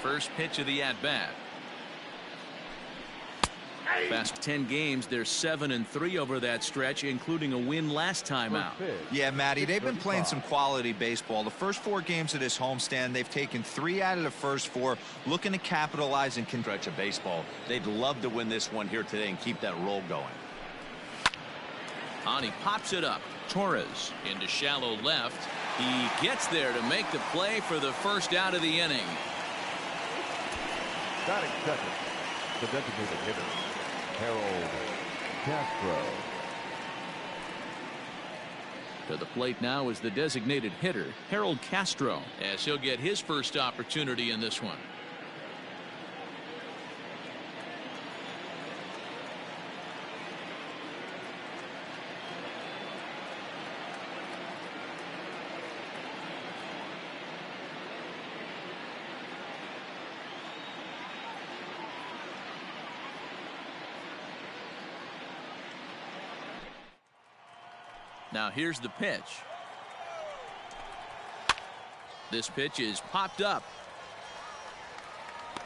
First pitch of the at-bat. Past 10 games, they're 7-3 over that stretch, including a win last time out. Yeah, Matty, they've been playing some quality baseball. The first 4 games of this homestand, they've taken 3 out of the first 4, looking to capitalize and stretch of baseball. They'd love to win this one here today and keep that roll going. On he pops it up. Torres into shallow left. He gets there to make the play for the first out of the inning. Batting second, the designated hitter, Harold Castro. To the plate now is the designated hitter, Harold Castro, as he'll get his first opportunity in this one. Now here's the pitch. This pitch is popped up.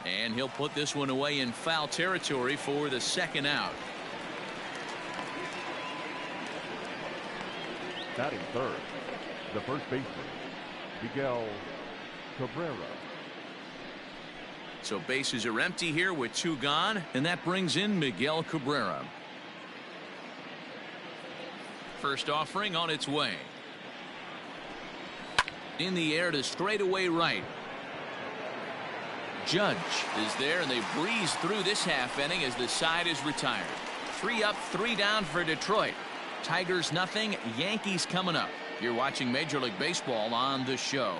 And he'll put this one away in foul territory for the second out. Batting third, the first baseman, Miguel Cabrera. So bases are empty here with 2 gone, and that brings in Miguel Cabrera. First offering on its way. In the air to straightaway right. Judge is there, and they breeze through this half inning as the side is retired. 3 up, 3 down for Detroit. Tigers nothing, Yankees coming up. You're watching Major League Baseball on The Show.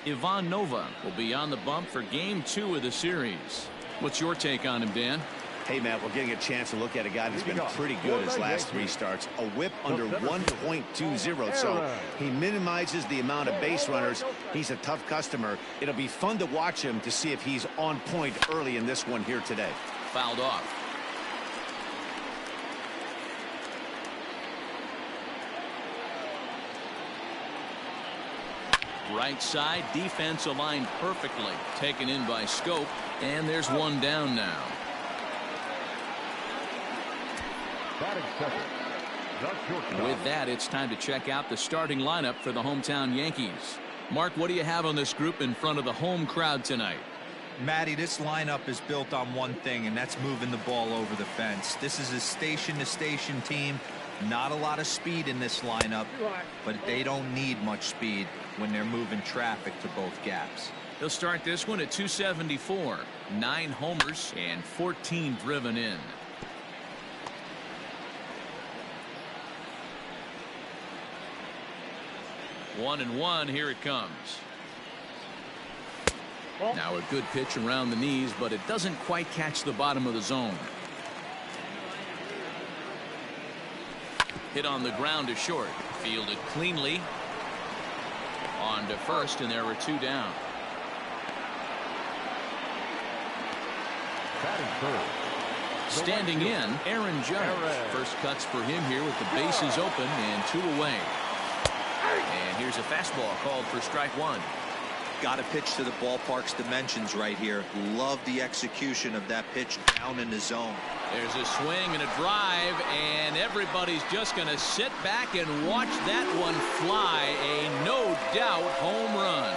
Ivan Nova will be on the bump for game 2 of the series. What's your take on him, Dan? Hey, Matt, we're getting a chance to look at a guy that's been pretty good his last 3 starts. A whip under 1.20, so he minimizes the amount of base runners. He's a tough customer. It'll be fun to watch him to see if he's on point early in this one here today. Fouled off. Right side, defense aligned perfectly. Taken in by Scope, and there's 1 down now. Batting second, with that, it's time to check out the starting lineup for the hometown Yankees. Mark, what do you have on this group in front of the home crowd tonight? Matty, this lineup is built on one thing, and that's moving the ball over the fence. This is a station-to-station team. Not a lot of speed in this lineup, but they don't need much speed when they're moving traffic to both gaps. He'll start this one at 274. 9 homers and 14 driven in. One and one, here it comes. Now a good pitch around the knees, but it doesn't quite catch the bottom of the zone. Hit on the ground to short. Fielded cleanly. On to first, and there were 2 down. Standing in, Aaron Judge. First cuts for him here with the bases open and 2 away. And here's a fastball called for strike 1. Got to pitch to the ballpark's dimensions right here. Love the execution of that pitch down in the zone. There's a swing and a drive, and everybody's just going to sit back and watch that one fly. A no-doubt home run.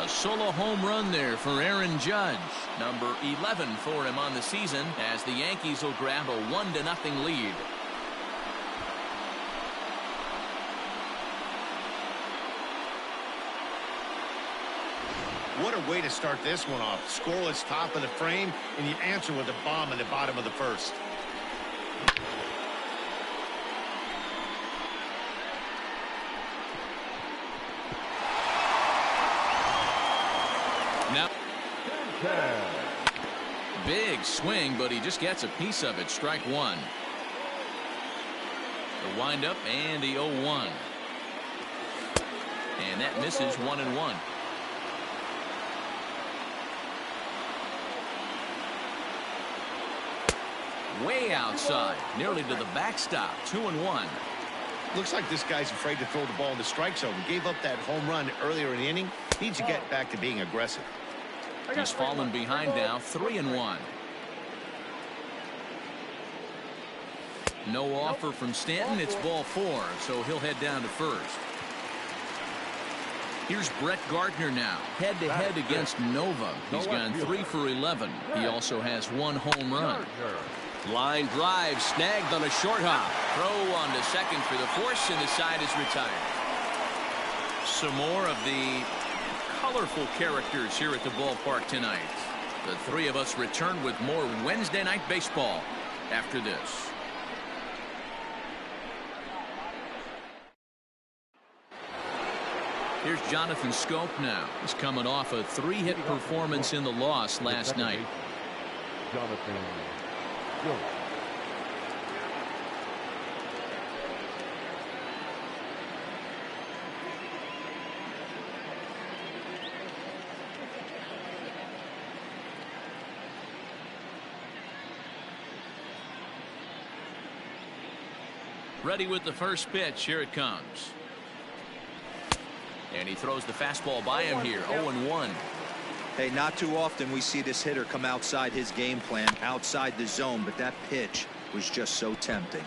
A solo home run there for Aaron Judge. Number 11 for him on the season, as the Yankees will grab a 1-0 lead. What a way to start this one off. Scoreless top of the frame, and you answer with a bomb in the bottom of the first. Now, big swing, but he just gets a piece of it. Strike 1. The windup and the 0-1. And that misses 1-1. way outside, nearly to the backstop. 2-1. Looks like this guy's afraid to throw the ball in the strike zone. He gave up that home run earlier in the inning. Needs to get back to being aggressive. He's fallen behind now, 3-1. No offer from Stanton. It's ball 4, so he'll head down to first. Here's Brett Gardner now, head-to-head against Nova. He's gone 3 for 11. He also has 1 home run. Line drive snagged on a short hop. Throw on to second for the force, and the side is retired. Some more of the colorful characters here at the ballpark tonight. The 3 of us return with more Wednesday Night Baseball after this. Here's Jonathan Scope now. He's coming off a 3-hit performance in the loss last night. Jonathan Scope. Ready with the first pitch. Here it comes. And he throws the fastball by him here. 0-1. Hey, not too often we see this hitter come outside his game plan, outside the zone, but that pitch was just so tempting.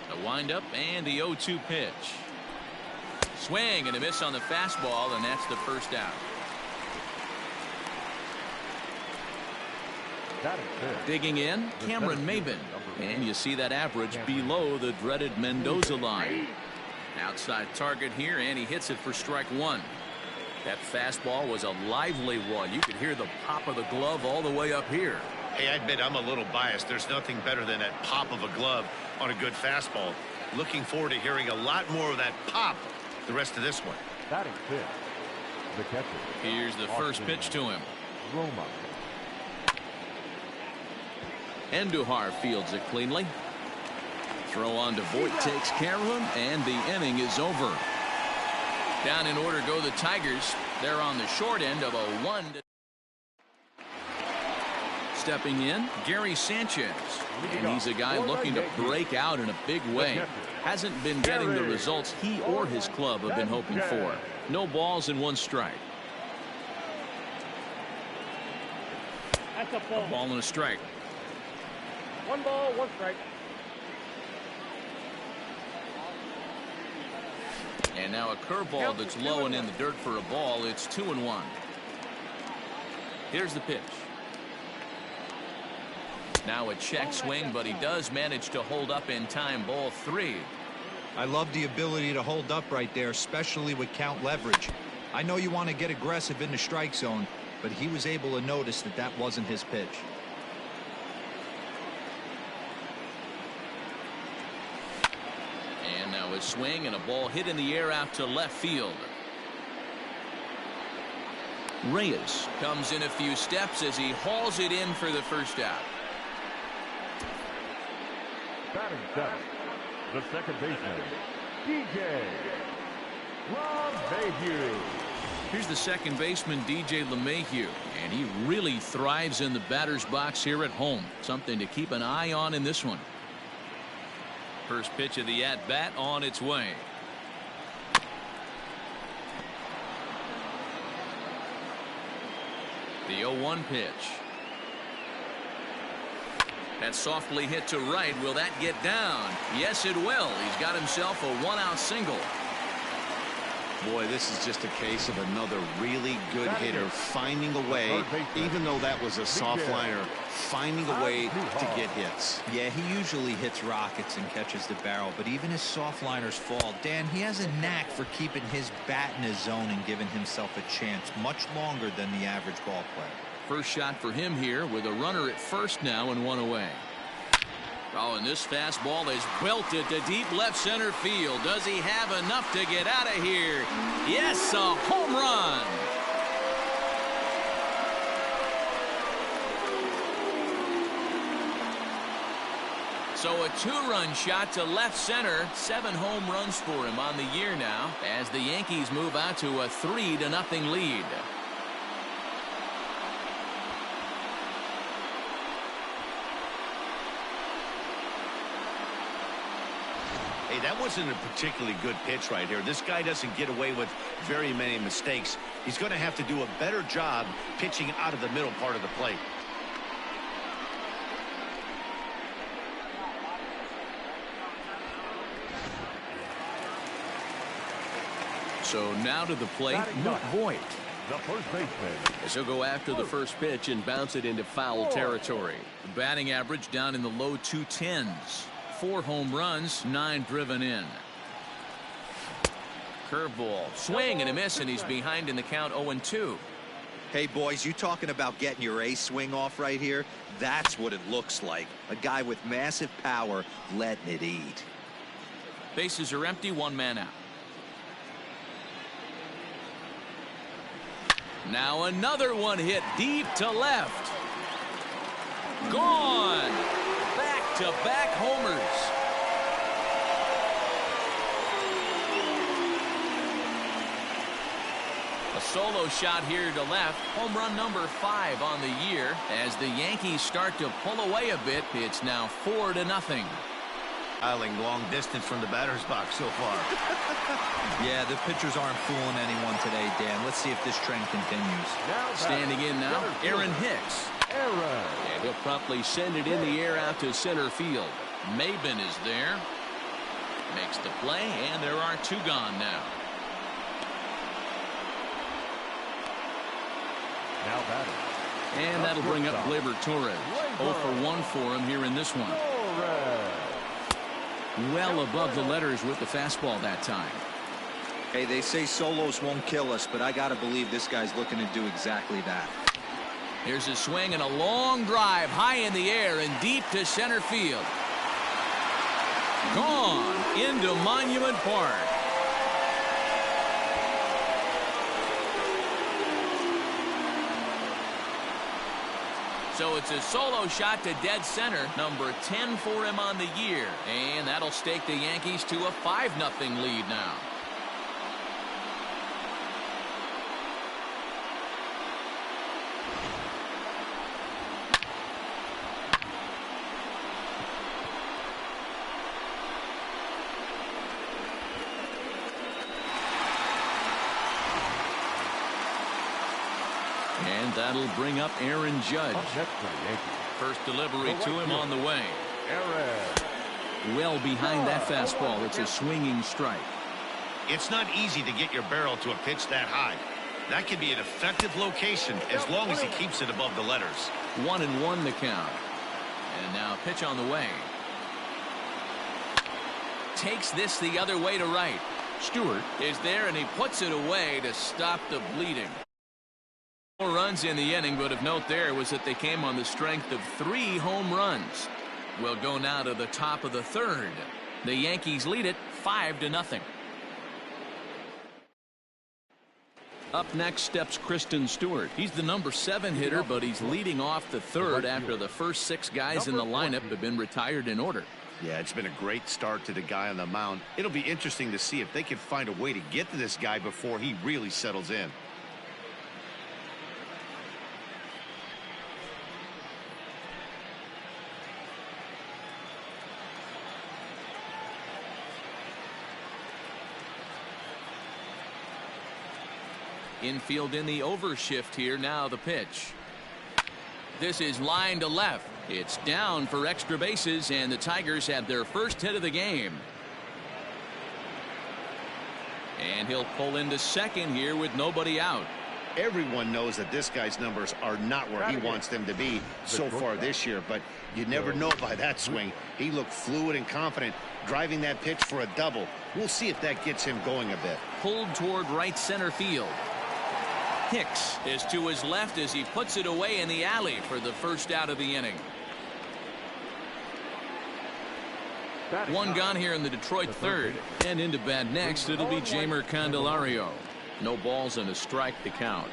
The windup and the 0-2 pitch. Swing and a miss on the fastball, and that's the first out. Digging in, Cameron Maybin. And you see that average below the dreaded Mendoza line. Outside target here, and he hits it for strike 1. That fastball was a lively one. You could hear the pop of the glove all the way up here. Hey, I admit I'm a little biased. There's nothing better than that pop of a glove on a good fastball. Looking forward to hearing a lot more of that pop the rest of this one. Batting fifth, the catcher. Here's the first pitch to him. Roma. Andujar fields it cleanly. Throw on to Voit, takes care of him, and the inning is over. Down in order go the Tigers. They're on the short end of a 1. Stepping in, Gary Sanchez. And he's a guy looking to break out in a big way. Hasn't been getting the results he or his club have been hoping for. No balls and 1 strike. That's a ball. A ball and a strike. 1 ball, 1 strike. And now a curveball that's low and in the dirt for a ball. It's 2-1. Here's the pitch. Now a check swing, but he does manage to hold up in time. Ball 3. I love the ability to hold up right there, especially with count leverage. I know you want to get aggressive in the strike zone, but he was able to notice that that wasn't his pitch. And now a swing and a ball hit in the air out to left field. Reyes comes in a few steps as he hauls it in for the first out. Batting seventh, the second baseman, DJ LeMahieu. Here's the second baseman, DJ LeMahieu, and he really thrives in the batter's box here at home. Something to keep an eye on in this one. First pitch of the at-bat on its way. The 0-1 pitch. That's softly hit to right. Will that get down? Yes, it will. He's got himself a 1-out single. Boy, this is just a case of another really good hitter finding a way, even though that was a soft liner, finding a way to get hits. Yeah, he usually hits rockets and catches the barrel, but even his soft liners fall. Dan, he has a knack for keeping his bat in his zone and giving himself a chance much longer than the average ball player. First shot for him here with a runner at first now and 1 away. Oh, and this fastball is belted to deep left center field. Does he have enough to get out of here? Yes, a home run. So a 2-run shot to left center. 7 home runs for him on the year now as the Yankees move out to a 3-0 lead. Hey, that wasn't a particularly good pitch right here. This guy doesn't get away with very many mistakes. He's going to have to do a better job pitching out of the middle part of the plate. So now to the plate, Luke Voigt. The first baseman. As he'll go after the first pitch and bounce it into foul territory. The batting average down in the low 210s. 4 home runs, 9 driven in. Curveball, swing and a miss, and he's behind in the count 0-2. Hey, boys, you talking about getting your A swing off right here? That's what it looks like. A guy with massive power letting it eat. Bases are empty, 1 man out. Now another one hit deep to left. Gone. Back-to-back homers. A solo shot here to left. Home run number 5 on the year. As the Yankees start to pull away a bit, it's now 4-0. Piling long distance from the batter's box so far. Yeah, the pitchers aren't fooling anyone today, Dan. Let's see if this trend continues. Standing in now, Aaron Hicks. And he'll promptly send it in the air out to center field. Maben is there. Makes the play, and there are 2 gone now. Now batting. And that'll bring up Gleyber Torres. 0 for 1 for him here in this one. Well above the letters with the fastball that time. Hey, they say solos won't kill us, but I gotta believe this guy's looking to do exactly that. Here's a swing and a long drive high in the air and deep to center field. Gone into Monument Park. So it's a solo shot to dead center, number 10 for him on the year. And that'll stake the Yankees to a 5-0 lead now. And that'll bring up Aaron Judge. First delivery to him on the way. Well behind that fastball. It's a swinging strike. It's not easy to get your barrel to a pitch that high. That can be an effective location as long as he keeps it above the letters. 1-1 the count. And now pitch on the way. Takes this the other way to right. Stewart is there, and he puts it away to stop the bleeding. 4 runs in the inning, but of note there was that they came on the strength of 3 home runs. We'll go now to the top of the 3rd. The Yankees lead it 5-0. Up next steps Kristen Stewart. He's the number 7 hitter, but he's leading off the 3rd after the first 6 guys in the lineup have been retired in order. Yeah, it's been a great start to the guy on the mound. It'll be interesting to see if they can find a way to get to this guy before he really settles in. Infield in the overshift here. Now the pitch. This is line to left. It's down for extra bases, and the Tigers have their first hit of the game. And he'll pull into second here with nobody out. Everyone knows that this guy's numbers are not where he wants them to be so far this year, but you never know by that swing. He looked fluid and confident, driving that pitch for a double. We'll see if that gets him going a bit. Pulled toward right center field. Hicks is to his left as he puts it away in the alley for the first out of the inning. 1 gone here in the Detroit 3rd. And into bat next, it'll be Jeimer Candelario. No balls and a strike to count.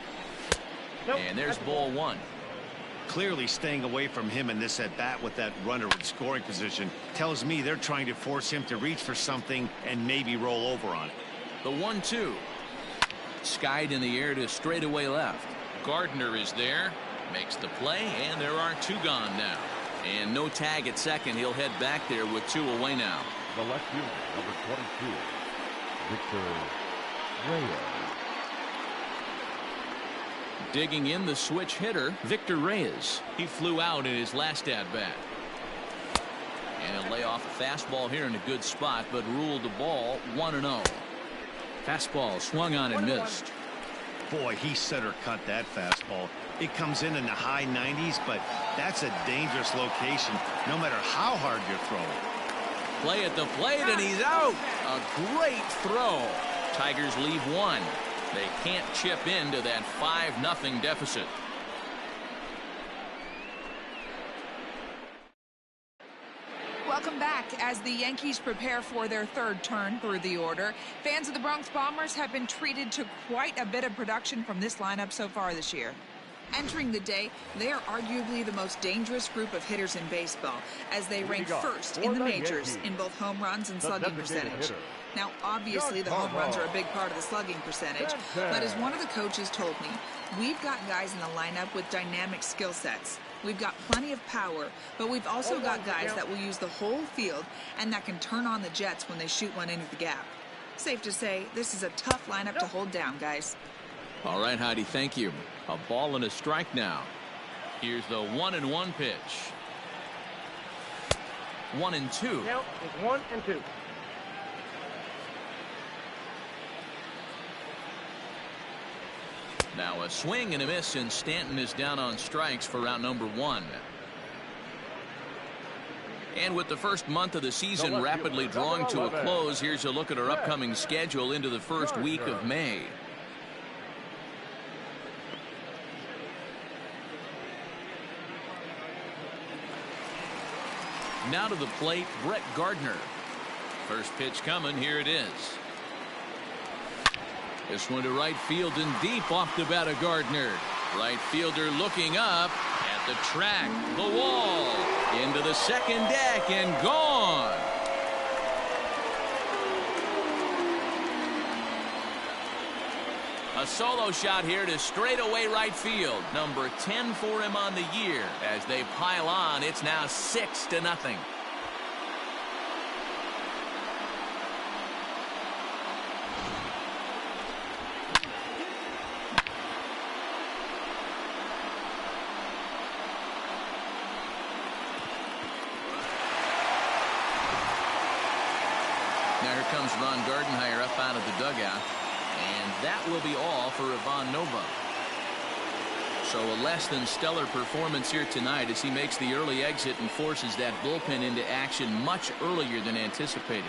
And there's ball 1. Clearly staying away from him in this at-bat with that runner in scoring position tells me they're trying to force him to reach for something and maybe roll over on it. The 1-2. Skied in the air to straightaway left. Gardner is there. Makes the play, and there are 2 gone now. And no tag at second. He'll head back there with 2 away now. The left fielder, number 22, Victor Reyes. Digging in the switch hitter, Victor Reyes. He flew out in his last at-bat. And he'll lay off a fastball here in a good spot, but ruled the ball 1-0. Fastball swung on and missed. Boy, he center cut that fastball. It comes in the high 90s, but that's a dangerous location, no matter how hard you're throwing. Play at the plate, and he's out. A great throw. Tigers leave one. They can't chip into that 5-0 deficit. Welcome back. As the Yankees prepare for their third turn through the order, fans of the Bronx Bombers have been treated to quite a bit of production from this lineup so far this year. Entering the day, they are arguably the most dangerous group of hitters in baseball, as they rank first in the majors in both home runs and slugging percentage. Now, obviously, the home runs are a big part of the slugging percentage, but as one of the coaches told me, we've got guys in the lineup with dynamic skill sets. We've got plenty of power, but we've also got guys that will use the whole field and that can turn on the jets when they shoot one into the gap. Safe to say, this is a tough lineup to hold down, guys. All right, Heidi, thank you. A ball and a strike now. Here's the 1-1 pitch. 1-2. Count is 1-2. Now a swing and a miss, and Stanton is down on strikes for round number 1. And with the first month of the season rapidly drawing to a close, here's a look at our upcoming schedule into the first week of May. Now to the plate, Brett Gardner. First pitch coming, here it is. This one to right field and deep off the bat of Gardner. Right fielder looking up at the track, the wall, into the second deck and gone. A solo shot here to straightaway right field. Number 10 for him on the year. As they pile on, it's now 6-0. Now here comes Ron Gardenhire up out of the dugout. And that will be all for Ivan Nova. So a less than stellar performance here tonight as he makes the early exit and forces that bullpen into action much earlier than anticipated.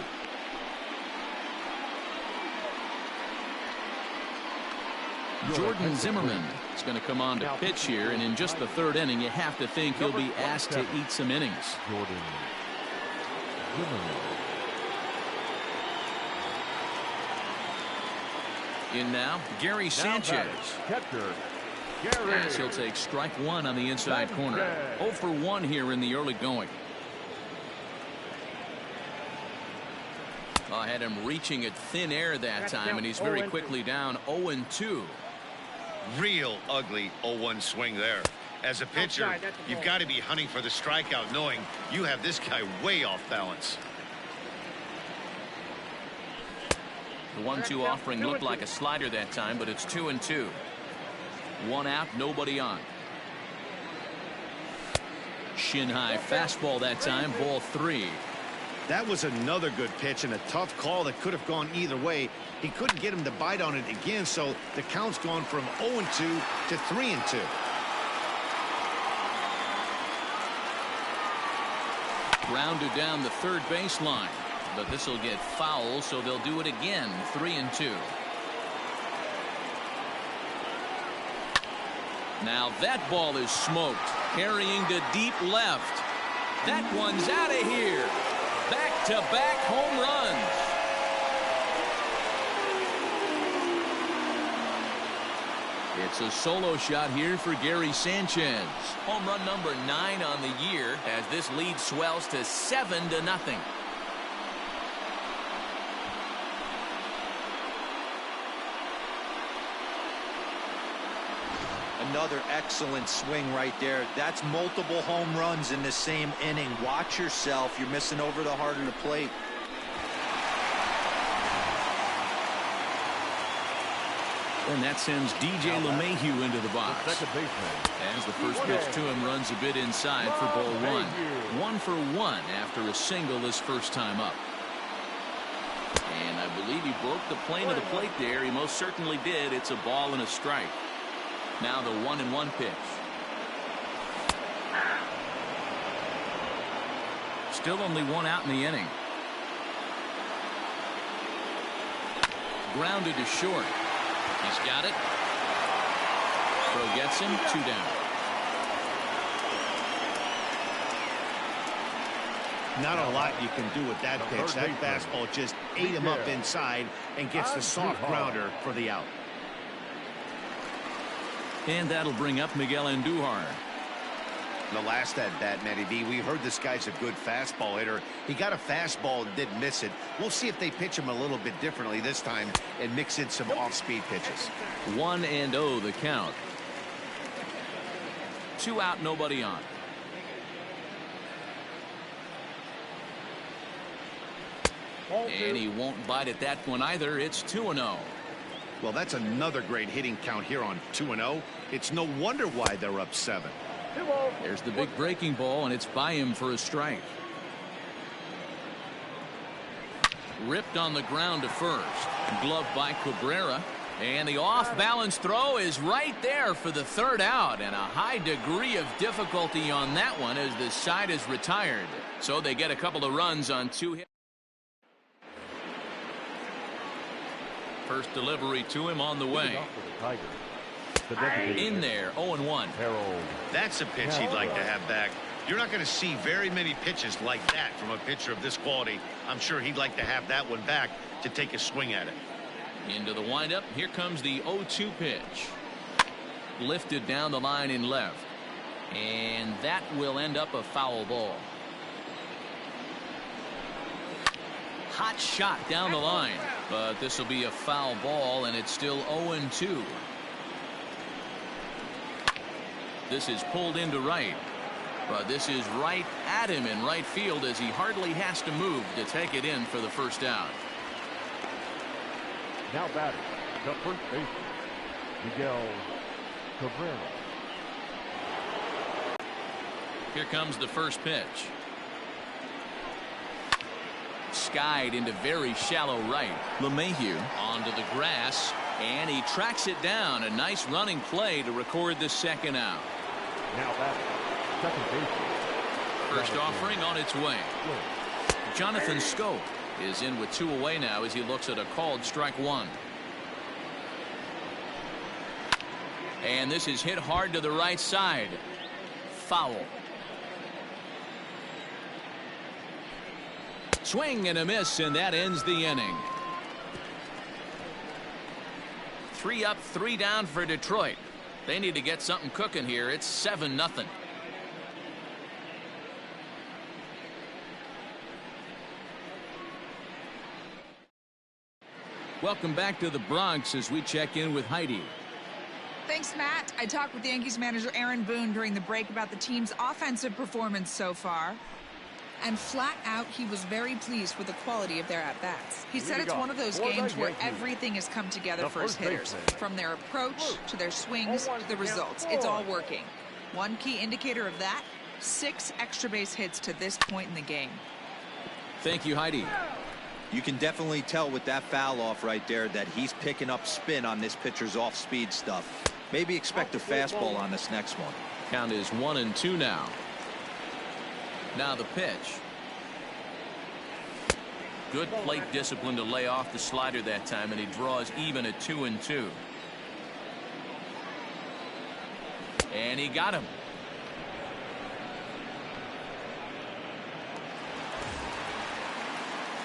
Jordan Zimmerman is going to come on to pitch here, and in just the third inning, you have to think he'll be asked to eat some innings. Jordan Zimmerman. In now, Gary Sanchez. Catcher, As he'll take strike one on the inside corner. 0 for 1 here in the early going. I had him reaching at thin air that time, and he's very quickly down 0-2. Real ugly 0-1 swing there. As a pitcher, you've got to be hunting for the strikeout, knowing you have this guy way off balance. The 1-2 offering looked like a slider that time, but it's 2-2. One out, nobody on. Shin high fastball that time, ball 3. That was another good pitch and a tough call that could have gone either way. He couldn't get him to bite on it again, so the count's gone from 0-2 to 3-2. Grounded down the third baseline. But this will get foul, so they'll do it again. 3-2. Now that ball is smoked. Carrying to deep left. That one's out of here. Back-to-back home runs. It's a solo shot here for Gary Sanchez. Home run number 9 on the year as this lead swells to 7-0. Another excellent swing right there. That's multiple home runs in the same inning. Watch yourself. You're missing over the heart of the plate. And that sends DJ LeMahieu into the box. The second baseman. As the first pitch to him runs a bit inside for ball one. 1 for 1 after a single his first time up. And I believe he broke the plane of the plate there. He most certainly did. It's a ball and a strike. Now the 1-1 pitch. Still only one out in the inning. Grounded to short. He's got it. Throw gets him. 2 down. Not a lot you can do with that pitch. That fastball just ate him up inside and gets the soft grounder for the out. And that'll bring up Miguel Andujar. The last at bat, Matty B, we heard this guy's a good fastball hitter. He got a fastball and didn't miss it. We'll see if they pitch him a little bit differently this time and mix in some off-speed pitches. 1-0 the count. 2 out, nobody on. And he won't bite at that one either. It's 2-0. Well, that's another great hitting count here on 2-0. It's no wonder why they're up 7. There's the big breaking ball, and it's by him for a strike. Ripped on the ground to first. Gloved by Cabrera. And the off-balance throw is right there for the 3rd out. And a high degree of difficulty on that one as the side is retired. So they get a couple of runs on 2 hits. First delivery to him on the way. In there, 0-1. That's a pitch he'd like to have back. You're not going to see very many pitches like that from a pitcher of this quality. I'm sure he'd like to have that one back to take a swing at it. Into the windup. Here comes the 0-2 pitch. Lifted down the line in left. And that will end up a foul ball. Hot shot down the line. But this will be a foul ball, and it's still 0-2. This is pulled into right. But this is right at him in right field as he hardly has to move to take it in for the first out. Now batting, the first baseman, Miguel Cabrera. Here comes the first pitch. Skied into very shallow right. LeMahieu onto the grass, and he tracks it down. A nice running play to record the 2nd out. Now batting, second baseman. First offering on its way. Jonathan Schoop is in with 2 away now as he looks at a called strike 1. And this is hit hard to the right side. Foul. Swing and a miss, and that ends the inning. 3 up, 3 down for Detroit. They need to get something cooking here. It's 7-0. Welcome back to the Bronx as we check in with Heidi. Thanks, Matt. I talked with Yankees manager Aaron Boone during the break about the team's offensive performance so far. And flat out, he was very pleased with the quality of their at-bats. He said it's one of those games where everything has come together for his hitters. From their approach to their swings to the results. It's all working. One key indicator of that, 6 extra base hits to this point in the game. Thank you, Heidi. You can definitely tell with that foul off right there that he's picking up spin on this pitcher's off-speed stuff. Maybe expect a fastball on this next one. Count is 1-2 now. Now the pitch. Good plate discipline to lay off the slider that time, and he draws even at 2-2. And he got him.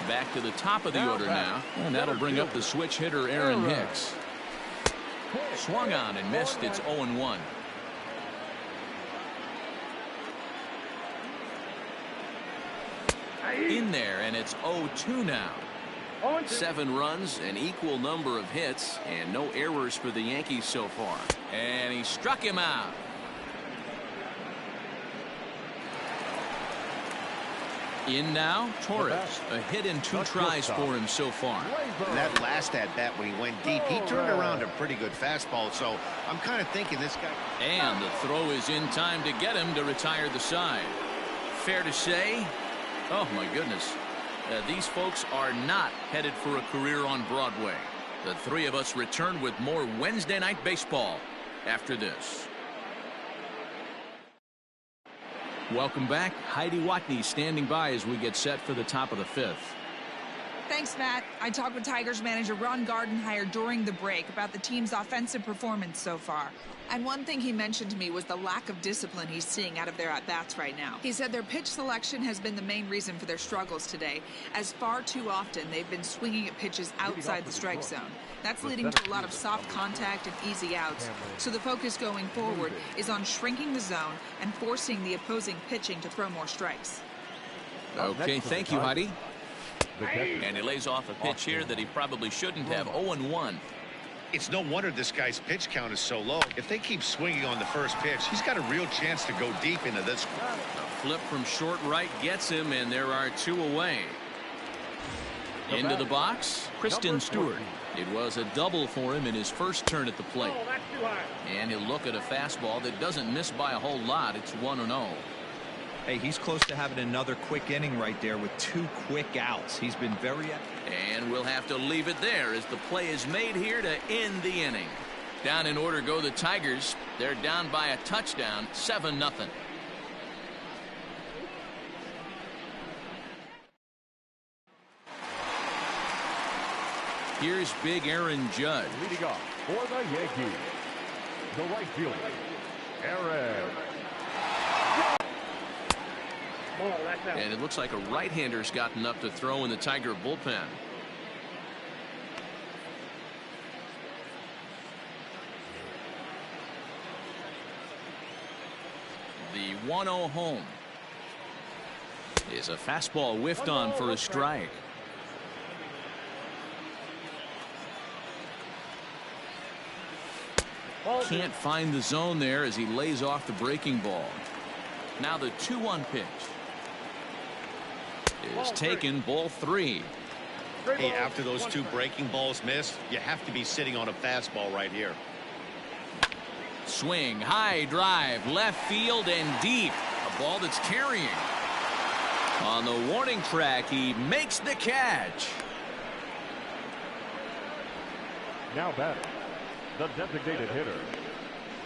Back to the top of the order now, and that'll bring up the switch hitter Aaron Hicks. Swung on and missed. It's 0-1. In there, and it's 0-2 now. 7 runs, an equal number of hits, and no errors for the Yankees so far. And he struck him out. In now, Torres. A hit and 2 tries for him so far. That last at-bat when he went deep, he turned around a pretty good fastball, so I'm kind of thinking this guy... And the throw is in time to get him to retire the side. Fair to say, oh my goodness, these folks are not headed for a career on Broadway. The three of us return with more Wednesday Night Baseball after this. Welcome back. Heidi Watney standing by as we get set for the top of the 5th. Thanks, Matt. I talked with Tigers manager Ron Gardenhire during the break about the team's offensive performance so far. And one thing he mentioned to me was the lack of discipline he's seeing out of their at-bats right now. He said their pitch selection has been the main reason for their struggles today, as far too often they've been swinging at pitches outside the strike zone. That's leading to a lot of soft contact and easy outs. So the focus going forward is on shrinking the zone and forcing the opposing pitching to throw more strikes. Okay, thank you, Heidi. And he lays off a pitch here that he probably shouldn't have. 0-1. It's no wonder this guy's pitch count is so low. If they keep swinging on the first pitch, he's got a real chance to go deep into this one. A flip from short right gets him, and there are 2 away. Into the box, Kristen Stewart. It was a double for him in his first turn at the plate. Oh, that's too high. And he'll look at a fastball that doesn't miss by a whole lot. It's 1-0. Hey, he's close to having another quick inning right there with 2 quick outs. He's been very... And we'll have to leave it there as the play is made here to end the inning. Down in order go the Tigers. They're down by a touchdown, 7-0. Here's big Aaron Judge. Leading off for the Yankees, the right fielder, Aaron. Oh, that's out. And it looks like a right-hander's gotten up to throw in the Tiger bullpen. The 1-0 home is a fastball whiffed on for a strike. Can't find the zone there as he lays off the breaking ball. Now the 2-1 pitch is taken, ball 3. Hey, after those 2 breaking balls missed, you have to be sitting on a fastball right here. Swing, high drive, left field and deep. A ball that's carrying. On the warning track, he makes the catch. Now batting, the designated hitter,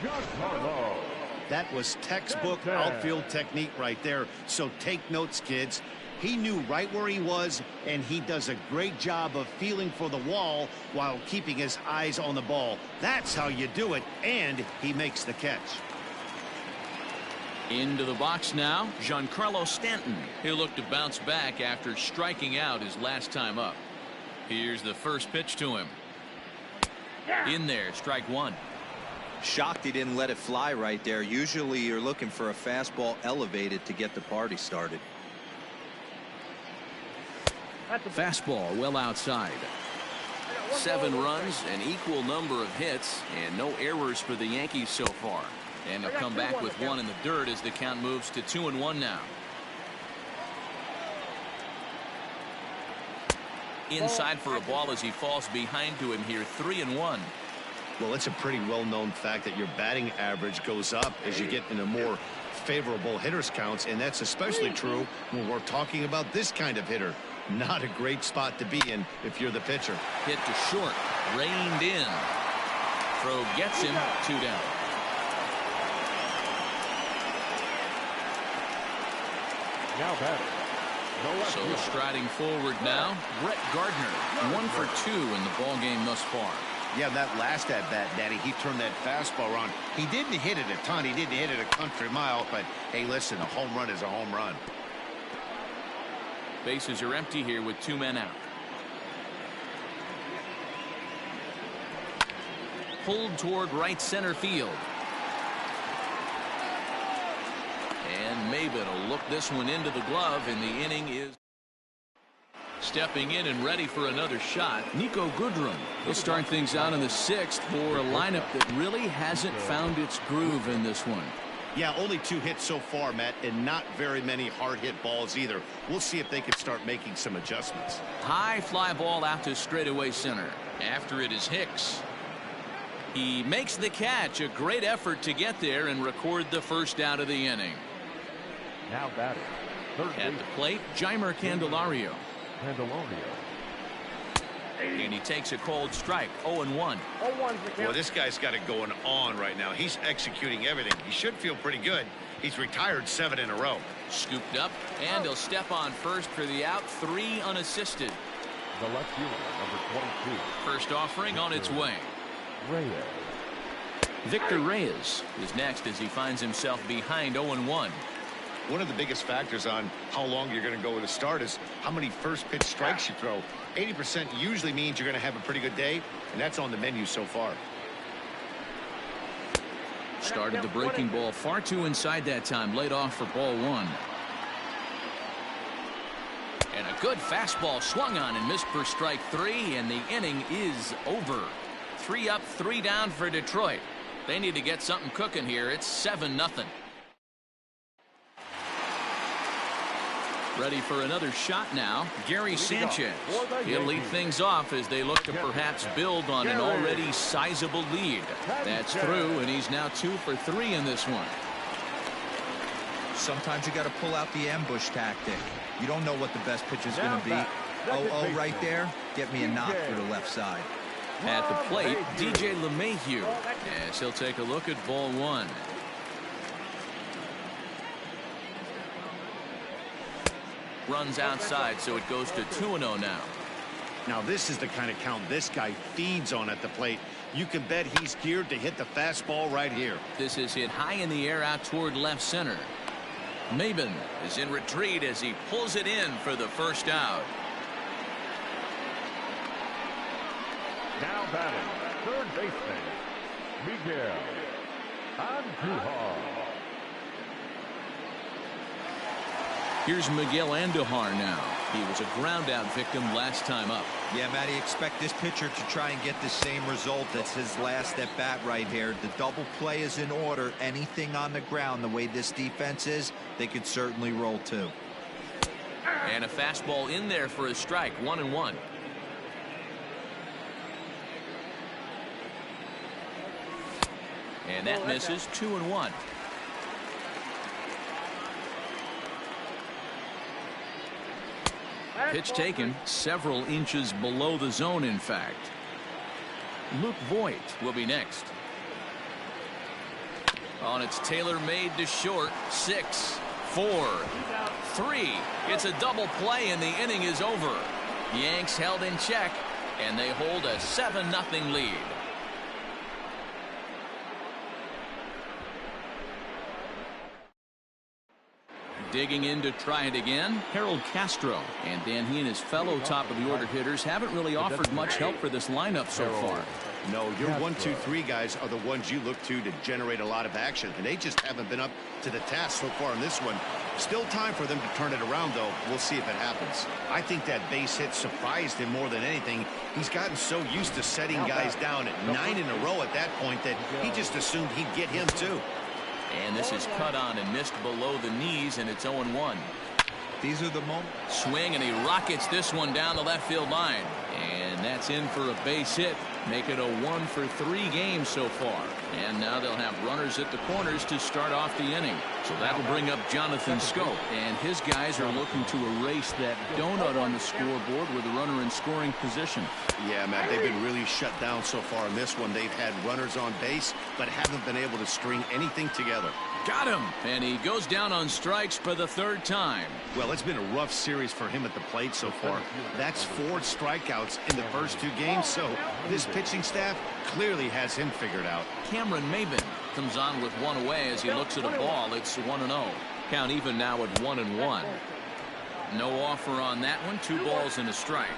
Giancarlo. That was textbook outfield technique right there. So take notes, kids. He knew right where he was, and he does a great job of feeling for the wall while keeping his eyes on the ball. That's how you do it, and he makes the catch. Into the box now, Giancarlo Stanton. He'll look to bounce back after striking out his last time up. Here's the first pitch to him. In there, strike 1. Shocked he didn't let it fly right there. Usually you're looking for a fastball elevated to get the party started. Fastball well outside. 7 runs, an equal number of hits, and no errors for the Yankees so far. And they'll come back with 1 in the dirt as the count moves to 2-1 now. Inside for a ball as he falls behind to him here, 3-1. Well, it's a pretty well-known fact that your batting average goes up as you get into more favorable hitters counts, and that's especially true when we're talking about this kind of hitter. Not a great spot to be in if you're the pitcher. Hit to short, reined in. Throw gets him, 2 down. Now batting, the left So fielder, striding forward now, Brett Gardner, 1 for 2 in the ball game thus far. Yeah, that last at-bat, Daddy, he turned that fastball around. He didn't hit it a ton. He didn't hit it a country mile, but hey, listen, a home run is a home run. Bases are empty here with 2 men out. Pulled toward right center field. And Maybin will look this one into the glove, and the inning is stepping in and ready for another shot. Nico Goodrum. He'll start things out in the 6th for a lineup that really hasn't found its groove in this one. Yeah, only 2 hits so far, Matt, and not very many hard-hit balls either. We'll see if they can start making some adjustments. High fly ball out to straightaway center. After it is Hicks. He makes the catch. A great effort to get there and record the first out of the inning. Now batting. At the plate, Jeimer Candelario. Candelario. And he takes a cold strike. 0-1. Well, this guy's got it going on right now. He's executing everything. He should feel pretty good. He's retired 7 in a row. Scooped up, and he'll step on first for the out. 3 unassisted. The left fielder, number 22. First offering on its way. Reyes. Victor Reyes is next as he finds himself behind 0-1. One of the biggest factors on how long you're going to go with a start is how many first pitch strikes you throw. 80% usually means you're going to have a pretty good day, and that's on the menu so far. Started the breaking ball far too inside that time. Laid off for ball 1. And a good fastball swung on and missed for strike 3, and the inning is over. 3 up, 3 down for Detroit. They need to get something cooking here. It's 7-0. Ready for another shot now. Gary Sanchez. He'll lead things off as they look to perhaps build on an already sizable lead. That's through, and he's now 2 for 3 in this one. Sometimes you got to pull out the ambush tactic. You don't know what the best pitch is going to be. 0-0 right there. Get me a knock for the left side. At the plate, DJ LeMahieu, as he'll take a look at ball 1. Runs outside, so it goes to 2-0 now. Now, this is the kind of count this guy feeds on at the plate. You can bet he's geared to hit the fastball right here. This is hit high in the air out toward left center. Maben is in retreat as he pulls it in for the first out. Now batting, third baseman, Miguel Andujar. Here's Miguel Andujar now. He was a ground out victim last time up. Yeah, Matty, expect this pitcher to try and get the same result. That's his last at bat right here. The double play is in order. Anything on the ground, the way this defense is, they could certainly roll too. And a fastball in there for a strike. 1-1. And that misses. 2-1. Pitch taken several inches below the zone, in fact. Luke Voigt will be next. On its tailor-made to short. 6, 4, 3. It's a double play, and the inning is over. Yanks held in check, and they hold a 7-0 lead. Digging in to try it again, Harold Castro. And Dan, he and his fellow top-of-the-order hitters haven't really offered much help for this lineup so far. No, your 1, 2, 3 guys are the ones you look to generate a lot of action, and they just haven't been up to the task so far in this one. Still time for them to turn it around, though. We'll see if it happens. I think that base hit surprised him more than anything. He's gotten so used to setting guys down at 9 in a row at that point that he just assumed he'd get him, too. And this is cut on and missed below the knees, and it's 0-1. These are the moments. Swing, and he rockets this one down the left field line. And that's in for a base hit. Make it a 1 for 3 games so far. And now they'll have runners at the corners to start off the inning. So that'll bring up Jonathan Scope. And his guys are looking to erase that donut on the scoreboard with a runner in scoring position. Yeah, Matt, they've been really shut down so far in this one. They've had runners on base, but haven't been able to string anything together. Got him. And he goes down on strikes for the 3rd time. Well, it's been a rough series for him at the plate so far. That's 4 strikeouts in the first 2 games, so this pitching staff clearly has him figured out. Cameron Maben comes on with 1 away as he looks at a ball. It's 1-0. Count even now at 1-1. No offer on that one. 2 balls and a strike.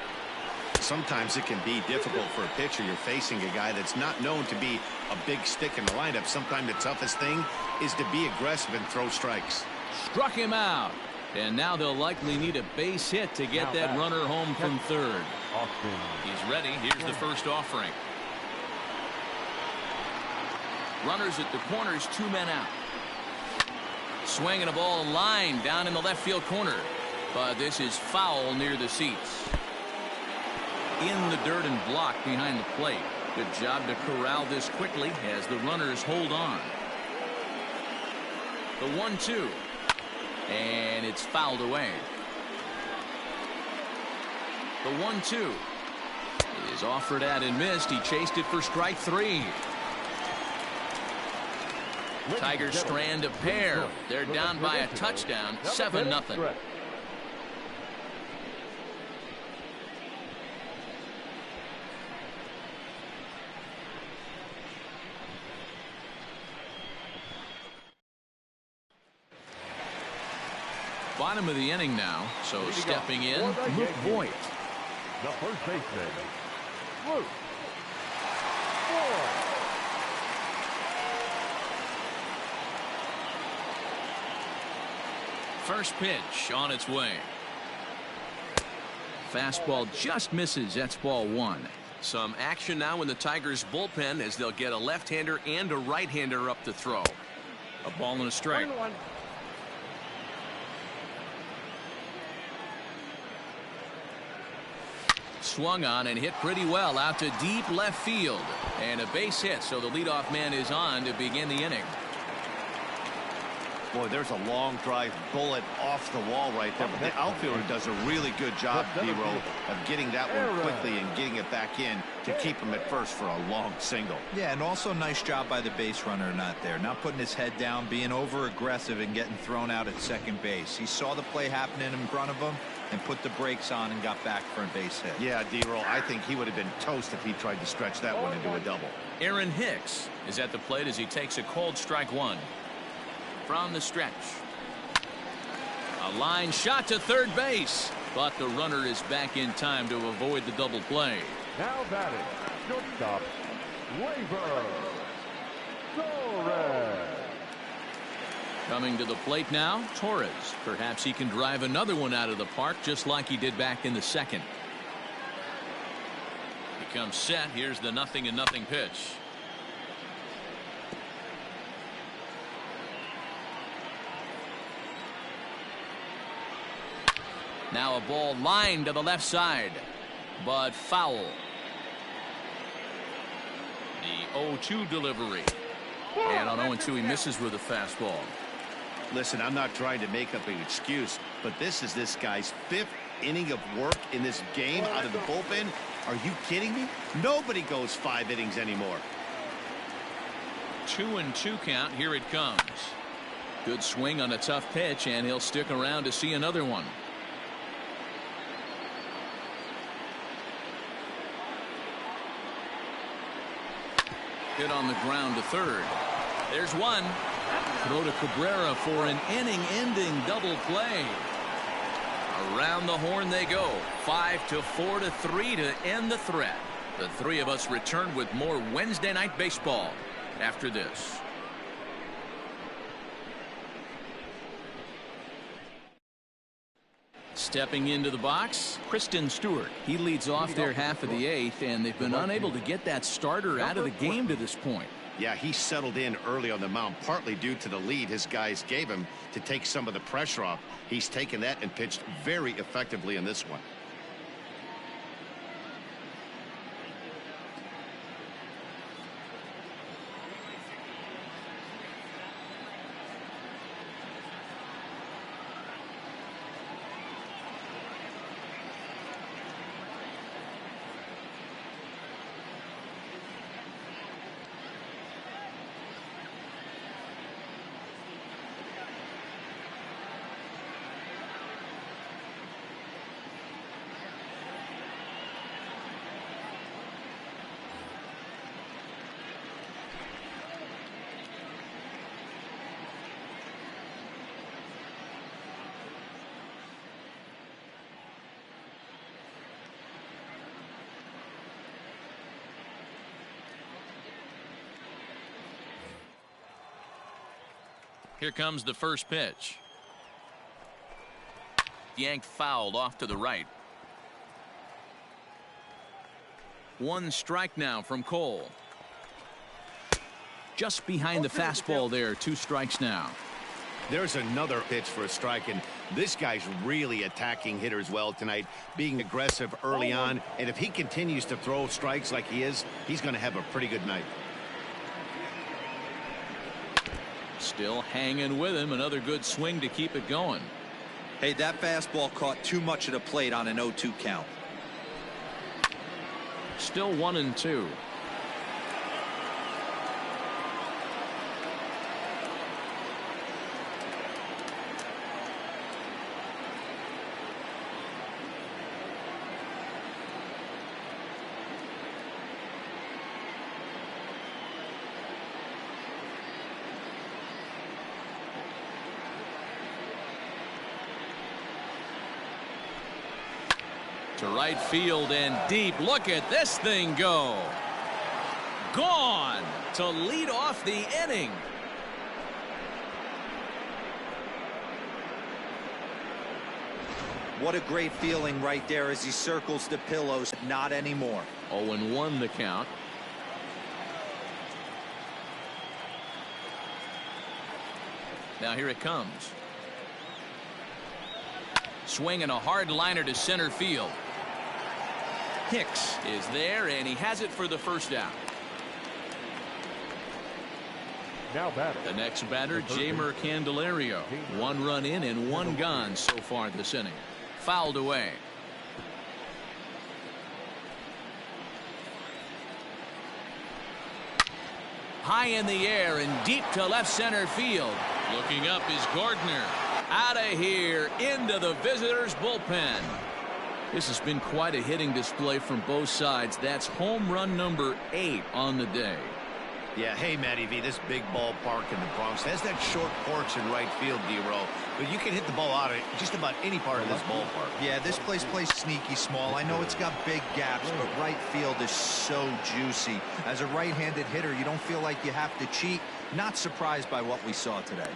Sometimes it can be difficult for a pitcher. You're facing a guy that's not known to be a big stick in the lineup. Sometimes the toughest thing is to be aggressive and throw strikes. Struck him out. And now they'll likely need a base hit to get that runner home from 3rd. He's ready. Here's the first offering. Runners at the corners, 2 men out. Swinging a ball line down in the left field corner. But this is foul near the seats. In the dirt and blocked behind the plate. Good job to corral this quickly as the runners hold on. The 1-2. And it's fouled away. The 1-2 is offered at and missed. He chased it for strike 3. Tigers strand a pair. They're down by a touchdown, 7-0. Bottom of the inning now, so stepping in, Luke Voigt. The first baseman, Luke Voigt. First pitch on its way. Fastball just misses. That's ball 1. Some action now in the Tigers bullpen as they'll get a left-hander and a right-hander up to throw. A ball and a strike. Swung on and hit pretty well out to deep left field. And a base hit, so the leadoff man is on to begin the inning. Boy, there's a long drive bullet off the wall right there. But the outfielder does a really good job, D-Roll, of getting that one quickly and getting it back in to keep him at first for a long single. Yeah, and also nice job by the base runner not there. Not putting his head down, being over-aggressive and getting thrown out at second base. He saw the play happening in front of him and put the brakes on and got back for a base hit. Yeah, D-Roll, I think he would have been toast if he tried to stretch that one into a double. Aaron Hicks is at the plate as he takes a cold strike 1. From the stretch. A line shot to third base, but the runner is back in time to avoid the double play. Now batting, shortstop, Labor Torres. Coming to the plate now, Torres. Perhaps he can drive another one out of the park just like he did back in the second. He comes set. Here's the 0-0 pitch. Now a ball lined to the left side, but foul. The 0-2 delivery. And on 0-2 he misses with a fastball. Listen, I'm not trying to make up an excuse, but this is this guy's 5th inning of work in this game out of the bullpen. Are you kidding me? Nobody goes 5 innings anymore. 2-2 count. Here it comes. Good swing on a tough pitch, and he'll stick around to see another one. Hit on the ground to third. There's one. Throw to Cabrera for an inning-ending double play. Around the horn they go. 5-4-3 to end the threat. The three of us return with more Wednesday Night Baseball after this. Stepping into the box, Kristen Stewart. He leads off their half of the 8th, and they've been unable to get that starter out of the game to this point. Yeah, he settled in early on the mound, partly due to the lead his guys gave him to take some of the pressure off. He's taken that and pitched very effectively in this one. Here comes the first pitch. Yanked fouled off to the right. 1 strike now from Cole. Just behind the fastball there. 2 strikes now. There's another pitch for a strike, and this guy's really attacking hitters well tonight, being aggressive early on. And if he continues to throw strikes like he is, he's going to have a pretty good night. Still hanging with him. Another good swing to keep it going. Hey, that fastball caught too much of the plate on an 0-2 count. Still 1-2. To right field and deep. Look at this thing go. Gone to lead off the inning. What a great feeling right there as he circles the pillows. Not anymore. 0-1 the count. Now here it comes. Swinging a hard liner to center field. Hicks is there, and he has it for the first out. Now batter. The next batter, Jeimer Candelario. 1 run in and 1 gone so far this inning. Fouled away. High in the air and deep to left center field. Looking up is Gardner. Out of here into the visitors' bullpen. This has been quite a hitting display from both sides. That's home run number 8 on the day. Yeah, hey, Matty V, this big ballpark in the Bronx has that short porch in right field, D-Row, but you can hit the ball out of just about any part of this ballpark. Yeah, this place plays sneaky small. I know it's got big gaps, but right field is so juicy. As a right-handed hitter, you don't feel like you have to cheat. Not surprised by what we saw today.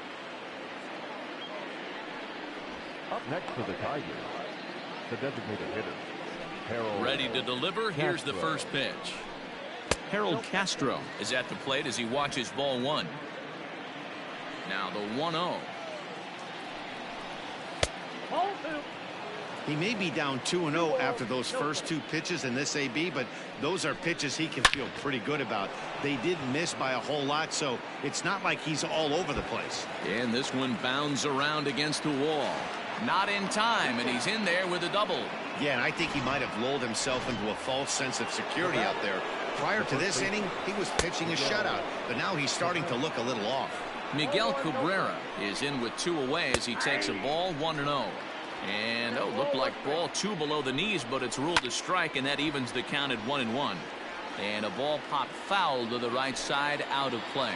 Up next for the Tigers, the designated hitter, Harold. Ready to deliver. Here's the first pitch. Harold Castro is at the plate as he watches ball 1. Now the 1-0. He may be down 2-0 after those first 2 pitches in this AB, but those are pitches he can feel pretty good about. They didn't miss by a whole lot, so it's not like he's all over the place. And this one bounds around against the wall. Not in time, and he's in there with a double. Yeah, and I think he might have lulled himself into a false sense of security out there. Prior to this inning, he was pitching a shutout, but now he's starting to look a little off. Miguel Cabrera is in with 2 away as he takes a ball 1-0. And looked like ball 2 below the knees, but it's ruled a strike, and that evens the count at 1-1. And a ball popped foul to the right side, out of play.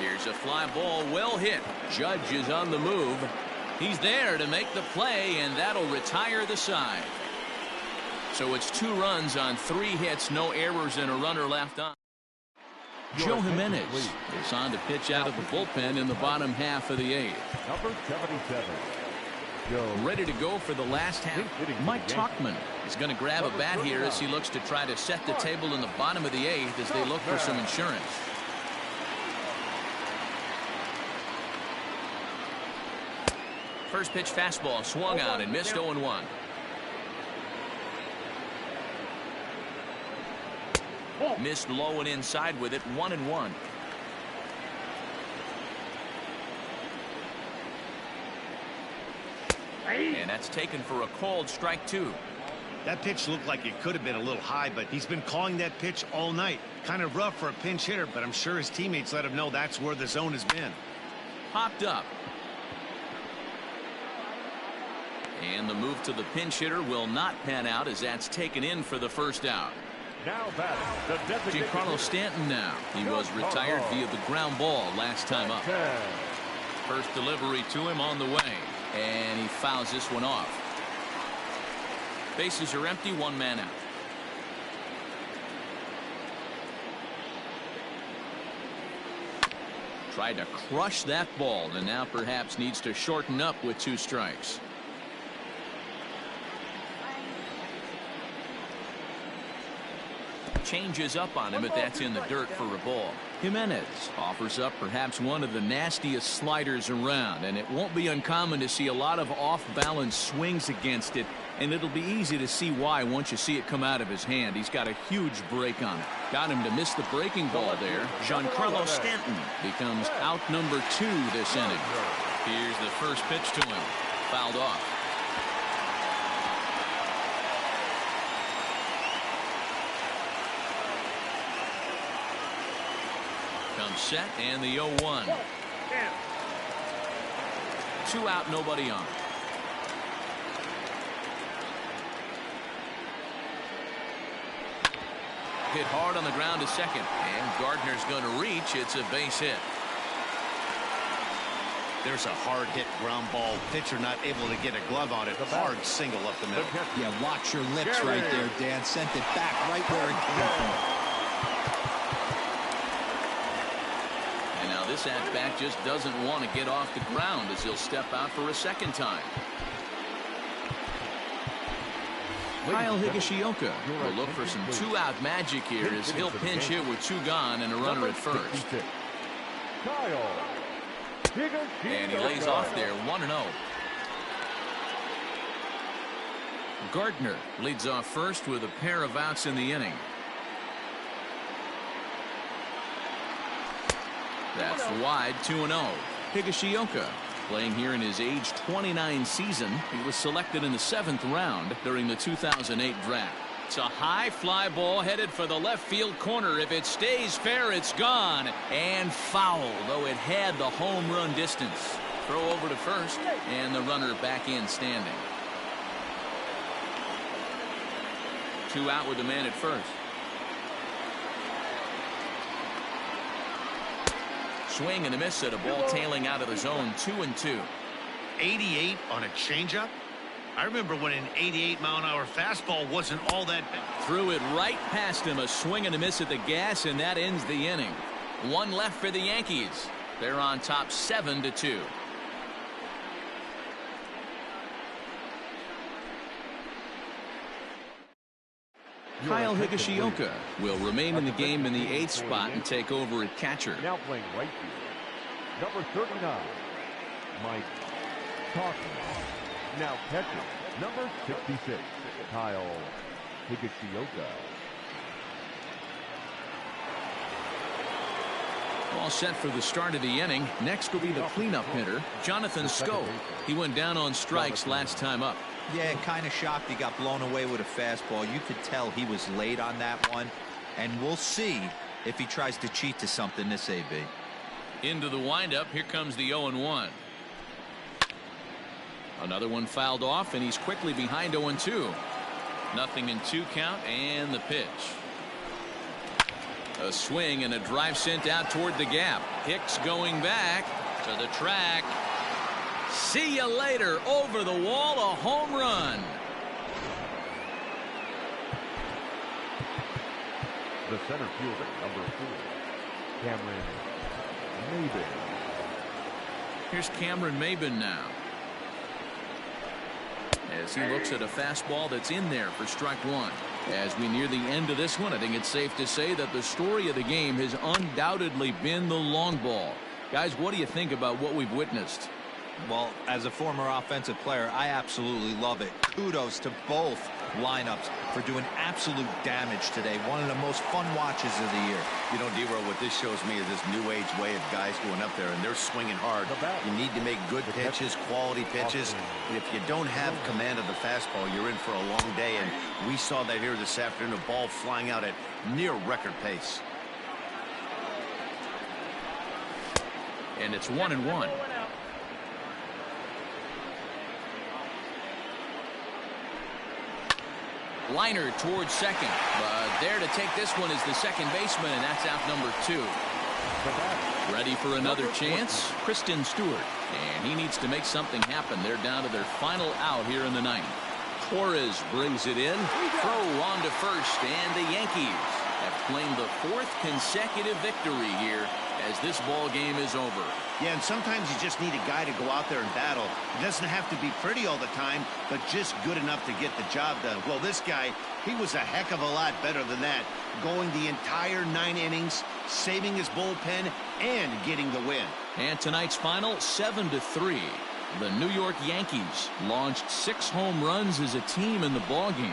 Here's a fly ball, well hit. Judge is on the move. He's there to make the play, and that'll retire the side. So it's 2 runs on 3 hits, no errors, and a runner left on. Joe Jimenez is on to pitch out of the bullpen in the bottom half of the 8th. Number 77. Joe. Ready to go for the last half. Mike Tauchman is going to grab a bat here as he looks to try to set the table in the bottom of the 8th as they look for some insurance. First pitch fastball swung on and missed 0-1. Missed low and inside with it, 1-1. And that's taken for a called strike 2. That pitch looked like it could have been a little high, but he's been calling that pitch all night. Kind of rough for a pinch hitter, but I'm sure his teammates let him know that's where the zone has been. Popped up. And the move to the pinch hitter will not pan out as that's taken in for the first out. Now batter, the designated Giancarlo Stanton now. He was retired via the ground ball last time up. First delivery to him on the way. And he fouls this one off. Bases are empty, 1 man out. Tried to crush that ball and now perhaps needs to shorten up with 2 strikes. changes up on him, but that's in the dirt for a ball. Jimenez offers up perhaps one of the nastiest sliders around, and it won't be uncommon to see a lot of off-balance swings against it, and it'll be easy to see why once you see it come out of his hand. He's got a huge break on it. Got him to miss the breaking ball there. Giancarlo Stanton becomes out number 2 this inning. Here's the first pitch to him. Fouled off. Comes set, and the 0-1. 2 out, nobody on. Hit hard on the ground to second, and Gardner's going to reach. It's a base hit. There's a hard hit ground ball. Pitcher not able to get a glove on it. Hard single up the middle. Yeah, watch your lips right there, Dan. Sent it back right where it came from. And now this at-bat just doesn't want to get off the ground as he'll step out for a second time. Kyle Higashioka will look for some 2-out magic here as he'll pinch hit with 2 gone and a runner at first. And he lays off there, 1-0. Gardner leads off first with a pair of outs in the inning. That's wide, 2-0. Higashioka playing here in his age 29 season. He was selected in the 7th round during the 2008 draft. It's a high fly ball headed for the left field corner. If it stays fair, it's gone and foul, though it had the home run distance. Throw over to first, and the runner back in standing. 2 out with the man at first. Swing and a miss at a ball tailing out of the zone, 2-2. 88 on a changeup? I remember when an 88-mile-an-hour fastball wasn't all that bad. Threw it right past him, a swing and a miss at the gas, and that ends the inning. 1 left for the Yankees. They're on top 7-2. Kyle Higashioka will remain in the game in the 8th spot and take over at catcher. Now playing right field, number 39, Mike Talking. Now catcher, number 66, Kyle Higashioka. All set for the start of the inning. Next will be the cleanup hitter, Jonathan Schoop. He went down on strikes last time up. Yeah, kind of shocked he got blown away with a fastball. You could tell he was late on that one. And we'll see if he tries to cheat to something this AB. Into the windup. Here comes the 0-1. Another one fouled off, and he's quickly behind 0-2. Nothing in 2 count, and the pitch. A swing and a drive sent out toward the gap. Hicks going back to the track. See you later. Over the wall, a home run. The center fielder, number 4, Cameron Maybin. Here's Cameron Maybin now, as he looks at a fastball that's in there for strike 1. As we near the end of this one, I think it's safe to say that the story of the game has undoubtedly been the long ball. Guys, what do you think about what we've witnessed? Well, as a former offensive player, I absolutely love it. Kudos to both lineups for doing absolute damage today. One of the most fun watches of the year. You know, D-Row, what this shows me is this new age way of guys going up there, and they're swinging hard. You need to make good pitches, quality pitches. And if you don't have command of the fastball, you're in for a long day. And we saw that here this afternoon, a ball flying out at near record pace. And it's 1-1. Liner towards second, but there to take this one is the second baseman, and that's out number 2. Ready for another chance? Kristen Stewart, and he needs to make something happen. They're down to their final out here in the 9th. Torres brings it in. Throw on to first, and the Yankees have claim the 4th consecutive victory here as this ball game is over. Yeah, and sometimes you just need a guy to go out there and battle. It doesn't have to be pretty all the time, but just good enough to get the job done. Well, this guy, he was a heck of a lot better than that, going the entire 9 innings, saving his bullpen, and getting the win. And tonight's final, 7-3. The New York Yankees launched 6 home runs as a team in the ballgame.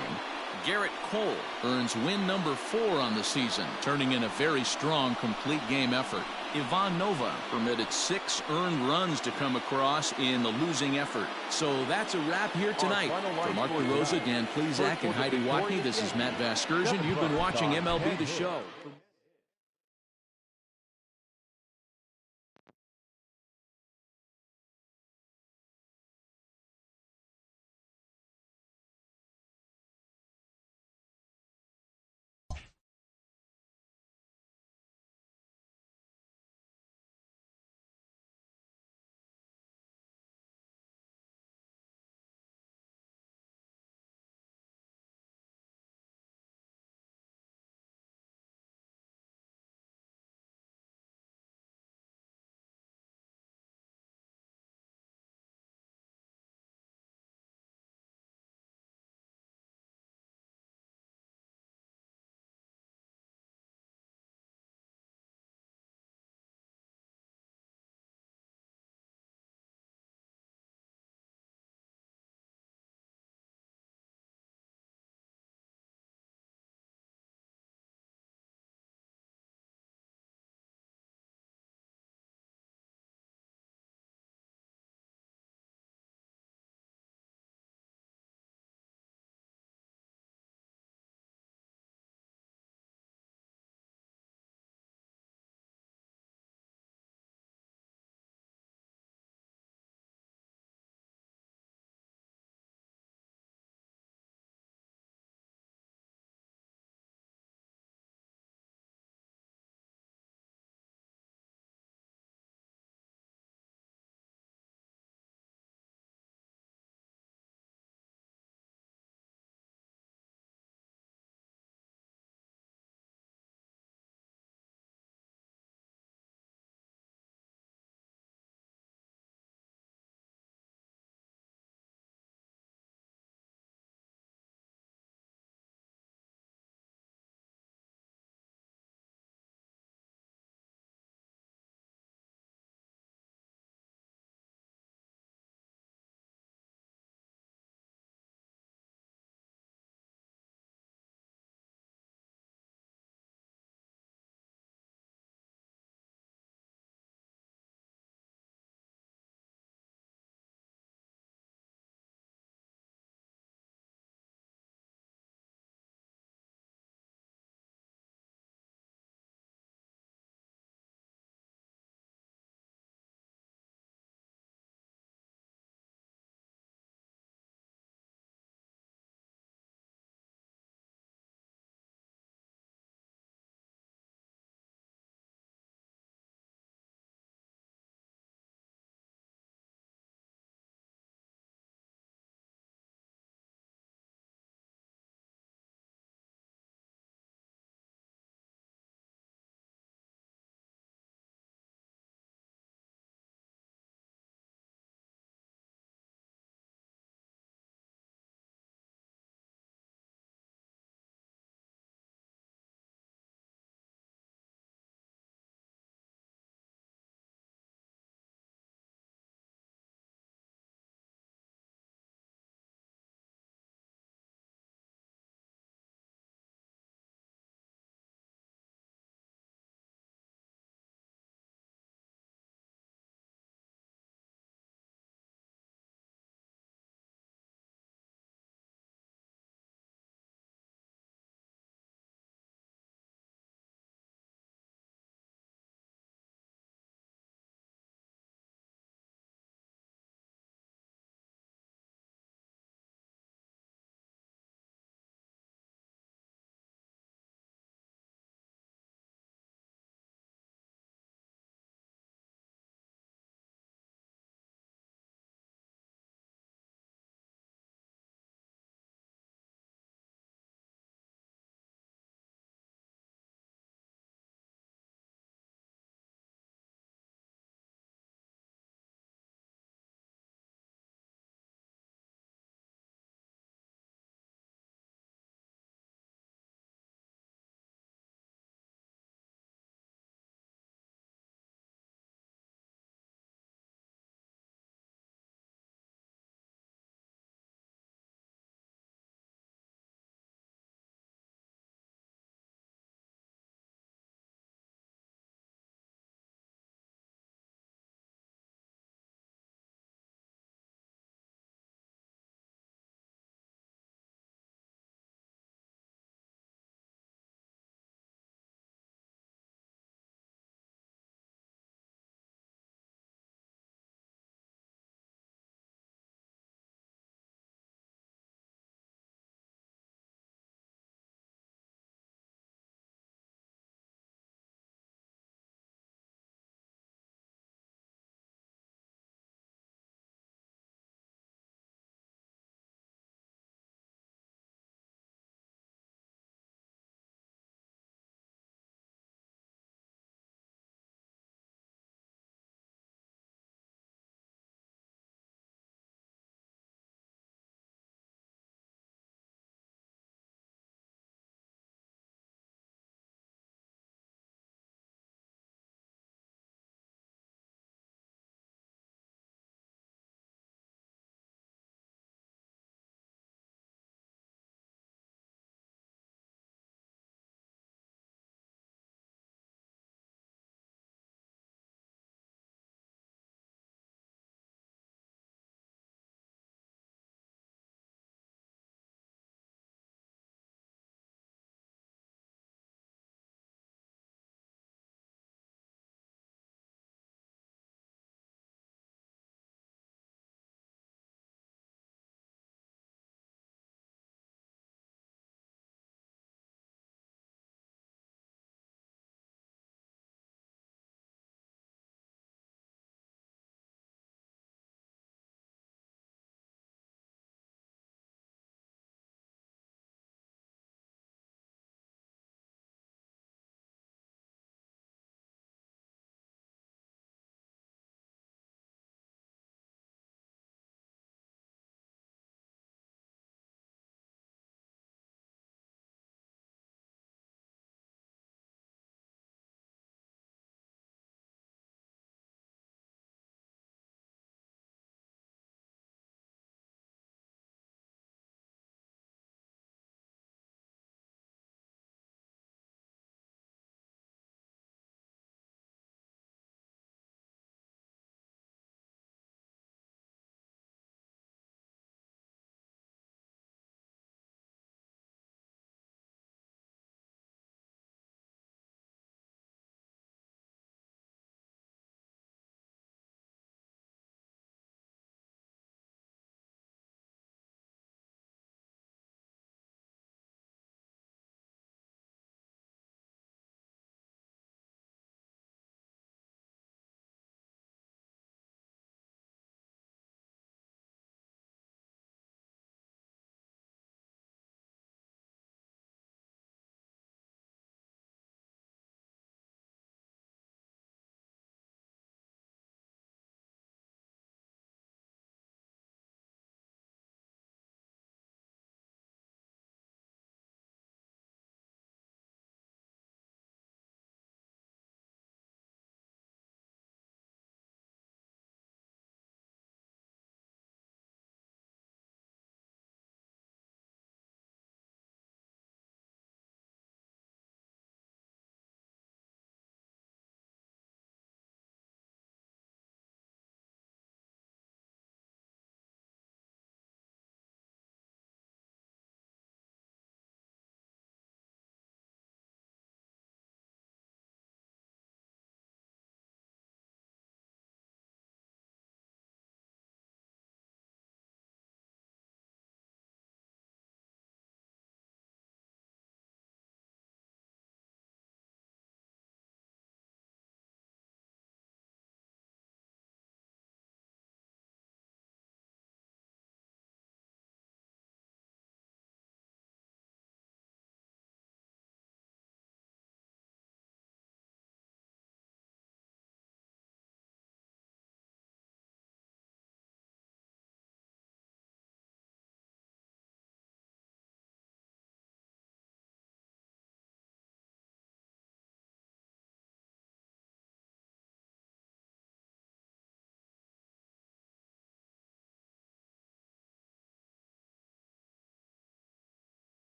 Garrett Cole earns win number 4 on the season, turning in a very strong complete game effort. Ivan Nova permitted 6 earned runs to come across in the losing effort. So that's a wrap here tonight. For Mark DeRosa, Dan Plezak, and Heidi Watney, this is Matt Vasgersian. You've been watching MLB The Show.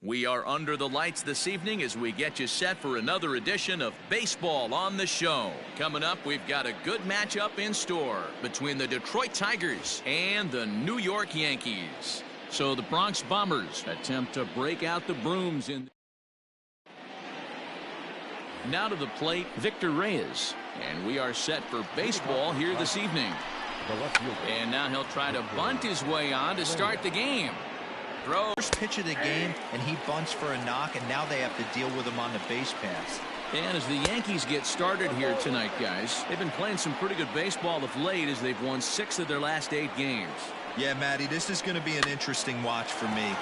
We are under the lights this evening as we get you set for another edition of Baseball on the Show. Coming up, we've got a good matchup in store between the Detroit Tigers and the New York Yankees. So the Bronx Bombers attempt to break out the brooms in. Now to the plate, Victor Reyes. And we are set for baseball here this evening. And now he'll try to bunt his way on to start the game. Throw. First pitch of the game, and he bunts for a knock, and now they have to deal with him on the base pass. And as the Yankees get started here tonight, guys, they've been playing some pretty good baseball of late as they've won 6 of their last 8 games. Yeah, Matty, this is going to be an interesting watch for me.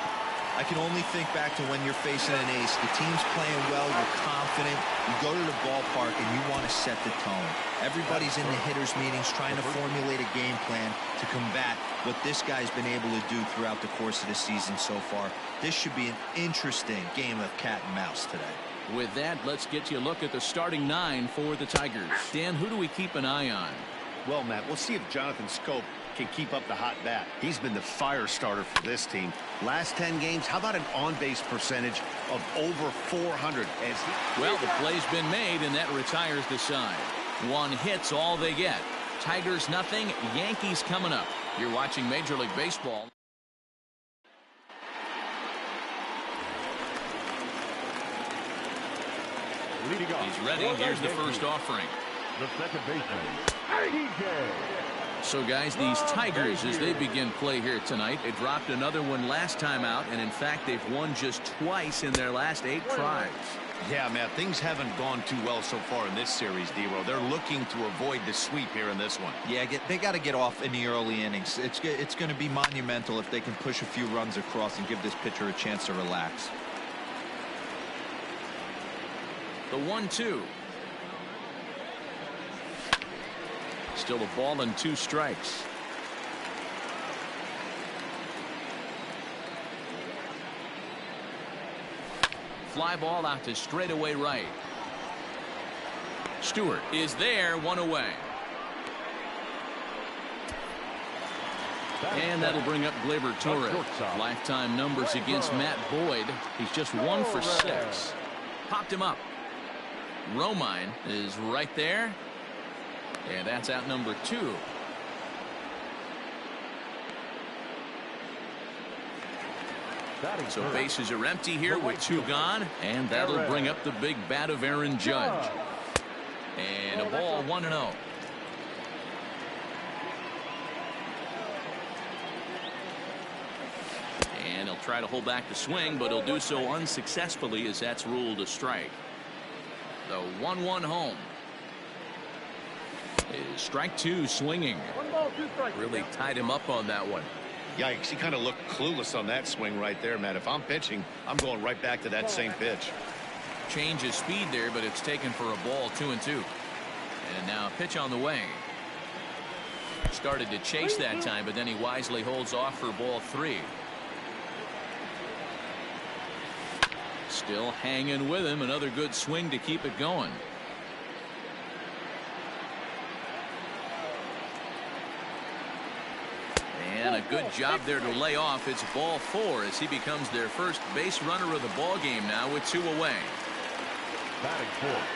I can only think back to when you're facing an ace. The team's playing well, you're confident, you go to the ballpark, and you want to set the tone. Everybody's in the hitters' meetings trying to formulate a game plan to combat what this guy's been able to do throughout the course of the season so far. This should be an interesting game of cat and mouse today. With that, let's get you a look at the starting 9 for the Tigers. Dan, who do we keep an eye on? Well, Matt, we'll see if Jonathan Scope can keep up the hot bat. He's been the fire starter for this team. Last 10 games, how about an on-base percentage of over 400? Well, the play's been made, and that retires the side. 1 hit's all they get. Tigers nothing, Yankees coming up. You're watching Major League Baseball. Leading off. He's ready. Here's the first offering. The second baseman, DJ. So, guys, these Tigers, as they begin play here tonight, they dropped another one last time out, and in fact, they've won just twice in their last 8 tries. Yeah, Matt, things haven't gone too well so far in this series, D-Row. They're looking to avoid the sweep here in this one. Yeah, they got to get off in the early innings. It's going to be monumental if they can push a few runs across and give this pitcher a chance to relax. The 1-2. Still a ball and 2 strikes. Fly ball out to straightaway right. Stewart is there, 1 away. And that'll bring up Gleyber Torres. Lifetime numbers against Matt Boyd. He's just 1 for 6. Popped him up. Romine is right there. And that's out number 2. So bases are empty here with 2 gone. And that'll bring up the big bat of Aaron Judge. And a ball, 1-0. And he'll try to hold back the swing, but he'll do so unsuccessfully as that's ruled a strike. The 1-1 home. Is strike 2 swinging. 1 ball, 2 strikes. Really tied him up on that one. Yikes, he kind of looked clueless on that swing right there, Matt. If I'm pitching, I'm going right back to that same pitch. Change of speed there, but it's taken for a ball, 2-2. And now a pitch on the way. Started to chase that time, but then he wisely holds off for ball 3. Still hanging with him. Another good swing to keep it going. And a good job there to lay off. It's ball 4 as he becomes their first base runner of the ball game now with 2 away.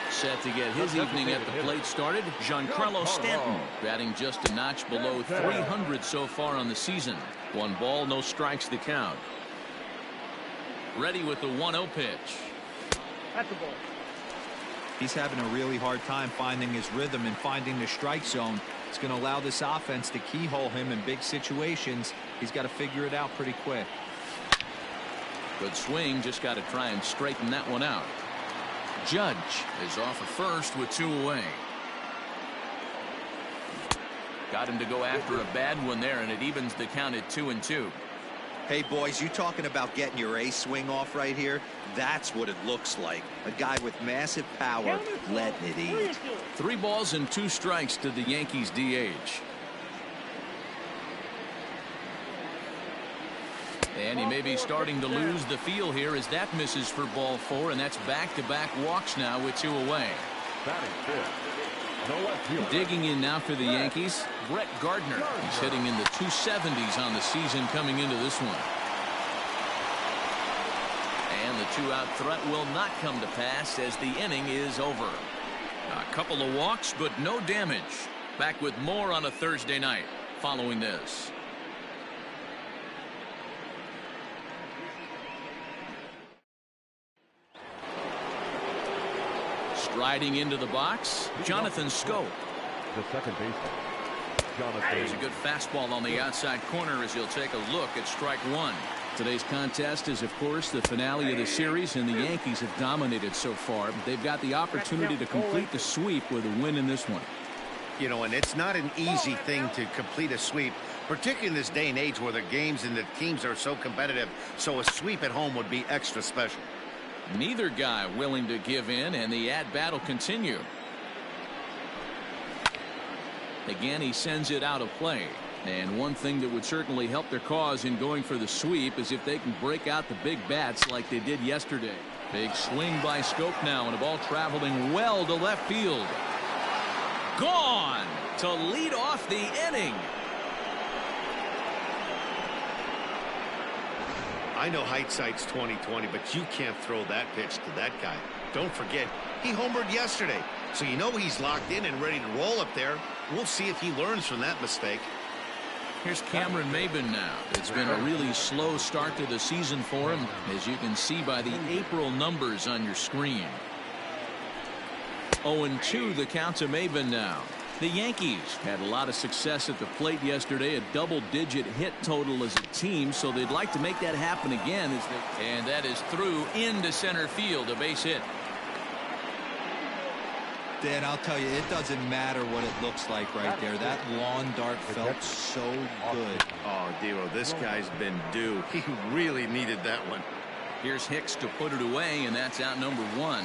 Set to get his evening at the plate started, Giancarlo Stanton, batting just a notch below 300 so far on the season. 1 ball, no strikes to count. Ready with the 1-0 pitch. That's the ball. He's having a really hard time finding his rhythm and finding the strike zone. It's going to allow this offense to keyhole him in big situations. He's got to figure it out pretty quick. Good swing, just got to try and straighten that one out. Judge is off at first with 2 away. Got him to go after a bad one there, and it evens the count at 2-2. Hey, boys, you talking about getting your ace swing off right here? That's what it looks like. A guy with massive power letting it eat. 3 balls and 2 strikes to the Yankees DH. And he may be starting to lose the feel here as that misses for ball 4, and that's back-to-back walks now with 2 away. Digging in now for the Yankees, Brett Gardner. He's hitting in the 270s on the season coming into this one. two-out threat will not come to pass as the inning is over. A couple of walks, but no damage. Back with more on a Thursday night following this. Striding into the box, Jonathan Scope. The second baseman, Jonathan. There's a good fastball on the outside corner as he'll take a look at strike one. Today's contest is, of course, the finale of the series, and the Yankees have dominated so far. They've got the opportunity to complete the sweep with a win in this one. You know, and it's not an easy thing to complete a sweep, particularly in this day and age where the games and the teams are so competitive. So a sweep at home would be extra special. Neither guy willing to give in, and the at-bat will continue. Again, he sends it out of play. And one thing that would certainly help their cause in going for the sweep is if they can break out the big bats like they did yesterday. Big swing by Scope now, and a ball traveling well to left field. Gone to lead off the inning. I know hindsight's 20/20, but you can't throw that pitch to that guy. Don't forget, he homered yesterday, so you know he's locked in and ready to roll up there. We'll see if he learns from that mistake. Here's Cameron Maybin now. It's been a really slow start to the season for him, as you can see by the April numbers on your screen. 0-2 the count to Maybin now. The Yankees had a lot of success at the plate yesterday, a double-digit hit total as a team, so they'd like to make that happen again. And that is through into center field, a base hit. Dan, I'll tell you, it doesn't matter what it looks like right there. That lawn dart felt so good. Oh, Dero, this guy's been due. He really needed that one. Here's Hicks to put it away, and that's out number one.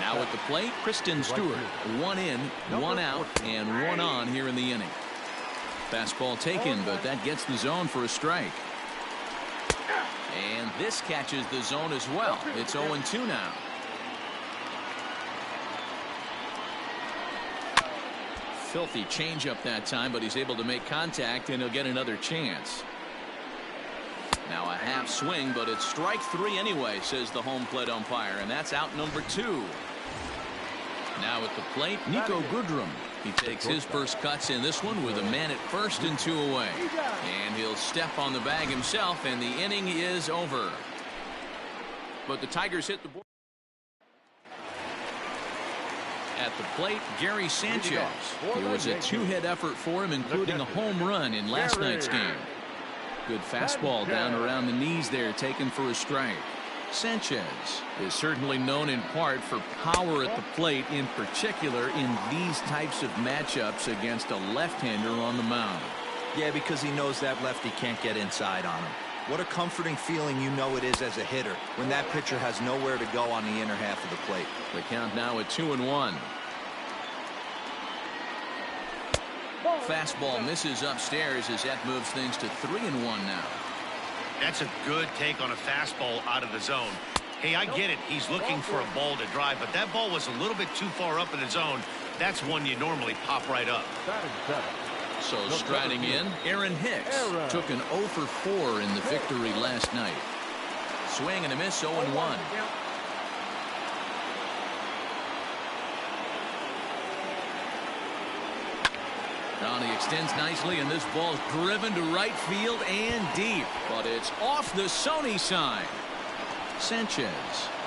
Now at the plate, Kristen Stewart. One in, one out, and one on here in the inning. Fastball taken, but that gets the zone for a strike. And this catches the zone as well. It's 0-2 now. Filthy changeup that time, but he's able to make contact, and he'll get another chance. Now a half swing, but it's strike three anyway, says the home plate umpire, and that's out number two. Now at the plate, Nico Goodrum. He takes his first cuts in this one with a man at first and two away. And he'll step on the bag himself, and the inning is over. But the Tigers hit the board. At the plate, Gary Sanchez. It was a two-hit effort for him, including a home run in last night's game. Good fastball down around the knees there, taken for a strike. Sanchez is certainly known in part for power at the plate, in particular in these types of matchups against a left-hander on the mound. Yeah, because he knows that lefty can't get inside on him. What a comforting feeling you know it is as a hitter when that pitcher has nowhere to go on the inner half of the plate. The count now at 2-1. Fastball misses upstairs as that moves things to 3-1 now. That's a good take on a fastball out of the zone. Hey, I get it. He's looking for a ball to drive, but that ball was a little bit too far up in the zone. That's one you normally pop right up. So striding in, Aaron Hicks took an 0 for 4 in the victory last night. Swing and a miss, 0-1. He extends nicely, and this ball's driven to right field and deep, but it's off the Sony sign. Sanchez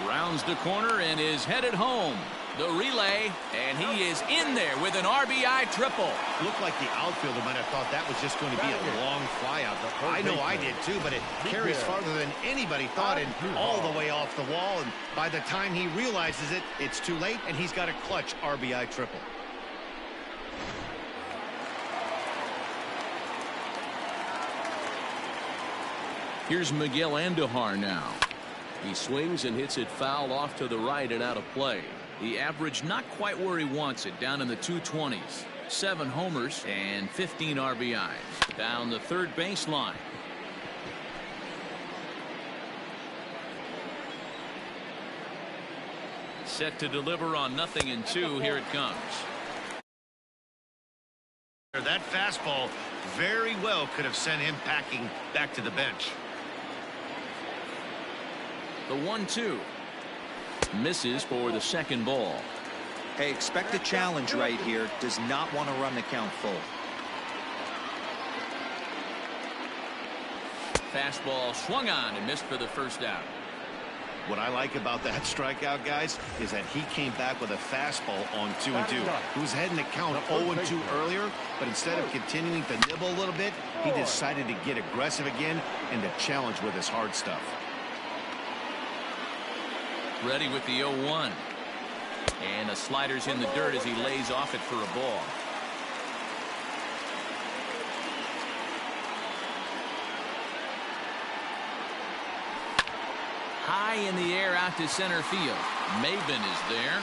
rounds the corner and is headed home. The relay, and he is in there with an RBI triple. Looked like the outfielder might have thought that was just going to be a long flyout. I know I did too, but it carries farther than anybody thought, and all the way off the wall. And by the time he realizes it, it's too late, and he's got a clutch RBI triple. Here's Miguel Andujar now. He swings and hits it foul off to the right and out of play. The average not quite where he wants it, down in the 220s. 7 homers and 15 RBIs. Down the third baseline. Set to deliver on 0-2. Here it comes. That fast fastball very well could have sent him packing back to the bench. The 1-2. Misses for the second ball. Hey, expect a challenge right here. Does not want to run the count full. Fastball swung on and missed for the first out. What I like about that strikeout, guys, is that he came back with a fastball on 2-2. He was heading the count 0-2 earlier, but instead of continuing to nibble a little bit, he decided to get aggressive again and to challenge with his hard stuff. Ready with the 0-1. And the slider's in the dirt as he lays off it for a ball. High in the air out to center field. Maven is there.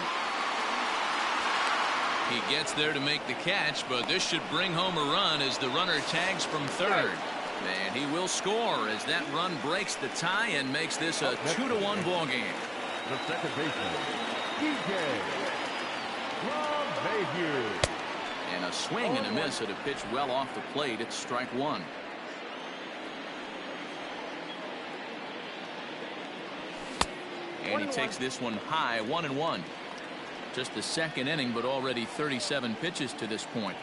He gets there to make the catch, but this should bring home a run as the runner tags from third. And he will score as that run breaks the tie and makes this a 2-1 ball game. The second baseman, DJ Mayhew. And a swing and a miss at a pitch well off the plate. It's strike one. And he takes this one high, 1-1. Just the second inning, but already 37 pitches to this point.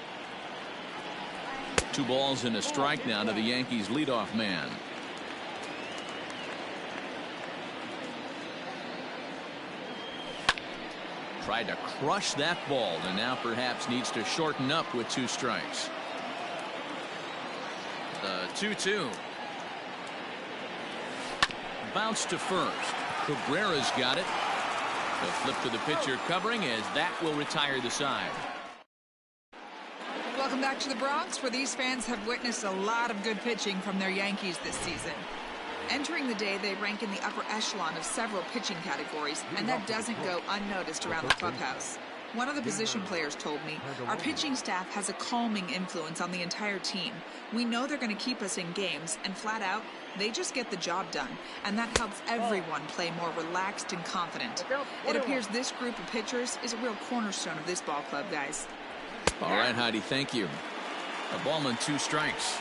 2 balls and a strike now to the Yankees leadoff man. Tried to crush that ball and now perhaps needs to shorten up with 2 strikes. The 2-2. Bounce to first. Cabrera's got it. The flip to the pitcher covering as that will retire the side. Welcome back to the Bronx, where these fans have witnessed a lot of good pitching from their Yankees this season. Entering the day, they rank in the upper echelon of several pitching categories, and that doesn't go unnoticed around the clubhouse. One of the position players told me, our pitching staff has a calming influence on the entire team. We know they're going to keep us in games, and flat out, they just get the job done, and that helps everyone play more relaxed and confident. It appears this group of pitchers is a real cornerstone of this ball club, guys. All right, Heidi, thank you. A ball and 2 strikes.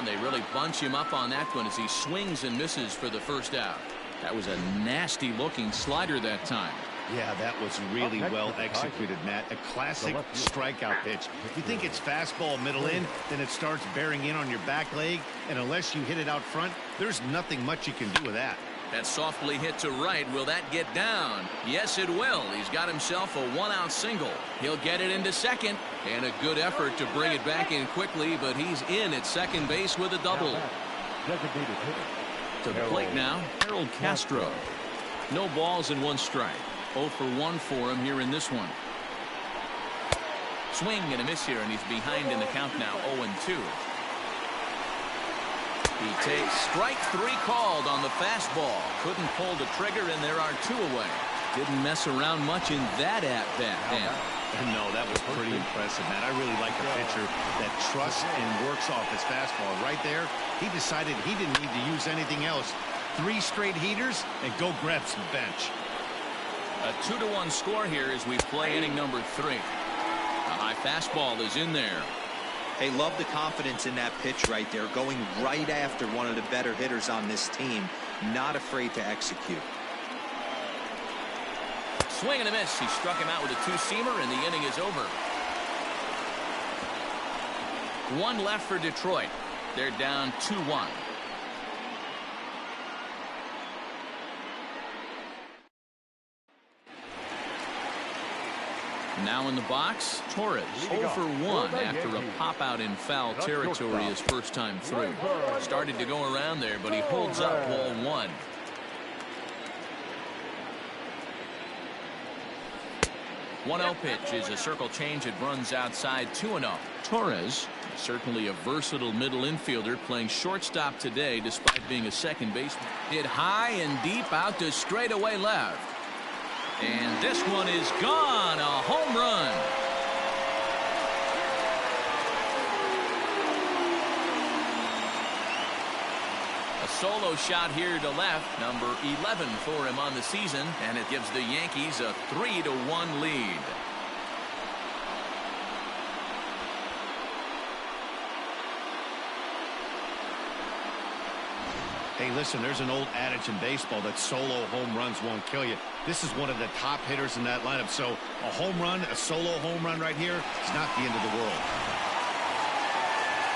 They really bunch him up on that one as he swings and misses for the first out. That was a nasty looking slider that time. Yeah, that was really well executed, Matt. A classic strikeout pitch. You think it's fastball middle in, then it starts bearing in on your back leg, and unless you hit it out front, there's nothing much you can do with that. That softly hit to right. Will that get down? Yes, it will. He's got himself a 1-out single. He'll get it into second, and a good effort to bring it back in quickly, but he's in at second base with a double. To the plate now, Harold Castro. No balls and 1 strike. 0 for 1 for him here in this one. Swing and a miss here, and he's behind in the count now, 0-2. He takes strike 3 called on the fastball. Couldn't pull the trigger, and there are 2 away. Didn't mess around much in that at-bat. No, that was pretty impressive, man. I really like the pitcher that trusts and works off his fastball. Right there, he decided he didn't need to use anything else. 3 straight heaters and go grab some bench. A 2-1 score here as we play inning number 3. A high fastball is in there. Hey, love the confidence in that pitch right there, going right after one of the better hitters on this team, not afraid to execute. Swing and a miss. He struck him out with a 2-seamer, and the inning is over. 1 left for Detroit. They're down 2-1. Now in the box, Torres 0 for 1 after a pop-out in foul territory his first time through. Started to go around there, but he holds up ball 1. One 0 pitch is a circle change. It runs outside 2-0. Torres, certainly a versatile middle infielder, playing shortstop today despite being a second baseman. Hit high and deep out to straightaway left. And this one is gone. A home run. A solo shot here to left, number 11 for him on the season, and it gives the Yankees a 3-1 lead. Hey, listen, there's an old adage in baseball that solo home runs won't kill you. This is one of the top hitters in that lineup. So a home run, a solo home run right here, is not the end of the world.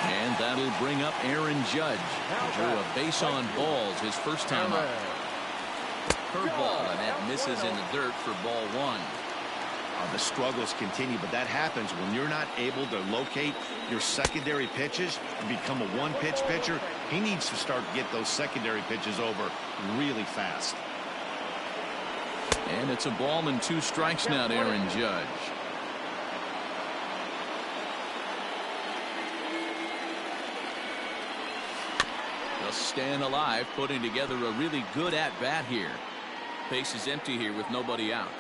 And that'll bring up Aaron Judge. He drew a base on balls his first time up. Curveball, and that misses in the dirt for ball one. The struggles continue, but that happens when you're not able to locate your secondary pitches and become a one-pitch pitcher. He needs to start to get those secondary pitches over really fast. And it's a ball and 2 strikes now to Aaron Judge. Just staying alive, putting together a really good at-bat here. Base is empty here with nobody out.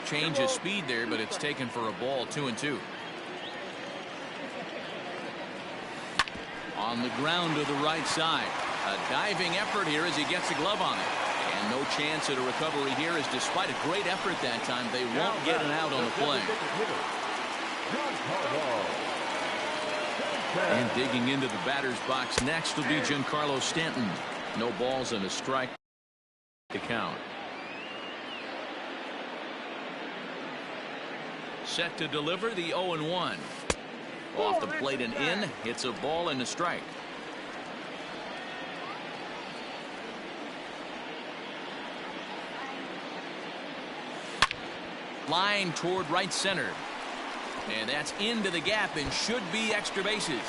Change of speed there, but it's taken for a ball. 2-2. On the ground to the right side. A diving effort here as he gets a glove on it. And no chance at a recovery here, as despite a great effort that time, they won't get an out on the play. And digging into the batter's box next will be Giancarlo Stanton. No balls and a strike to count. Set to deliver the 0-1. Off the plate and in. It's a ball and a strike. Line toward right center. And that's into the gap and should be extra bases.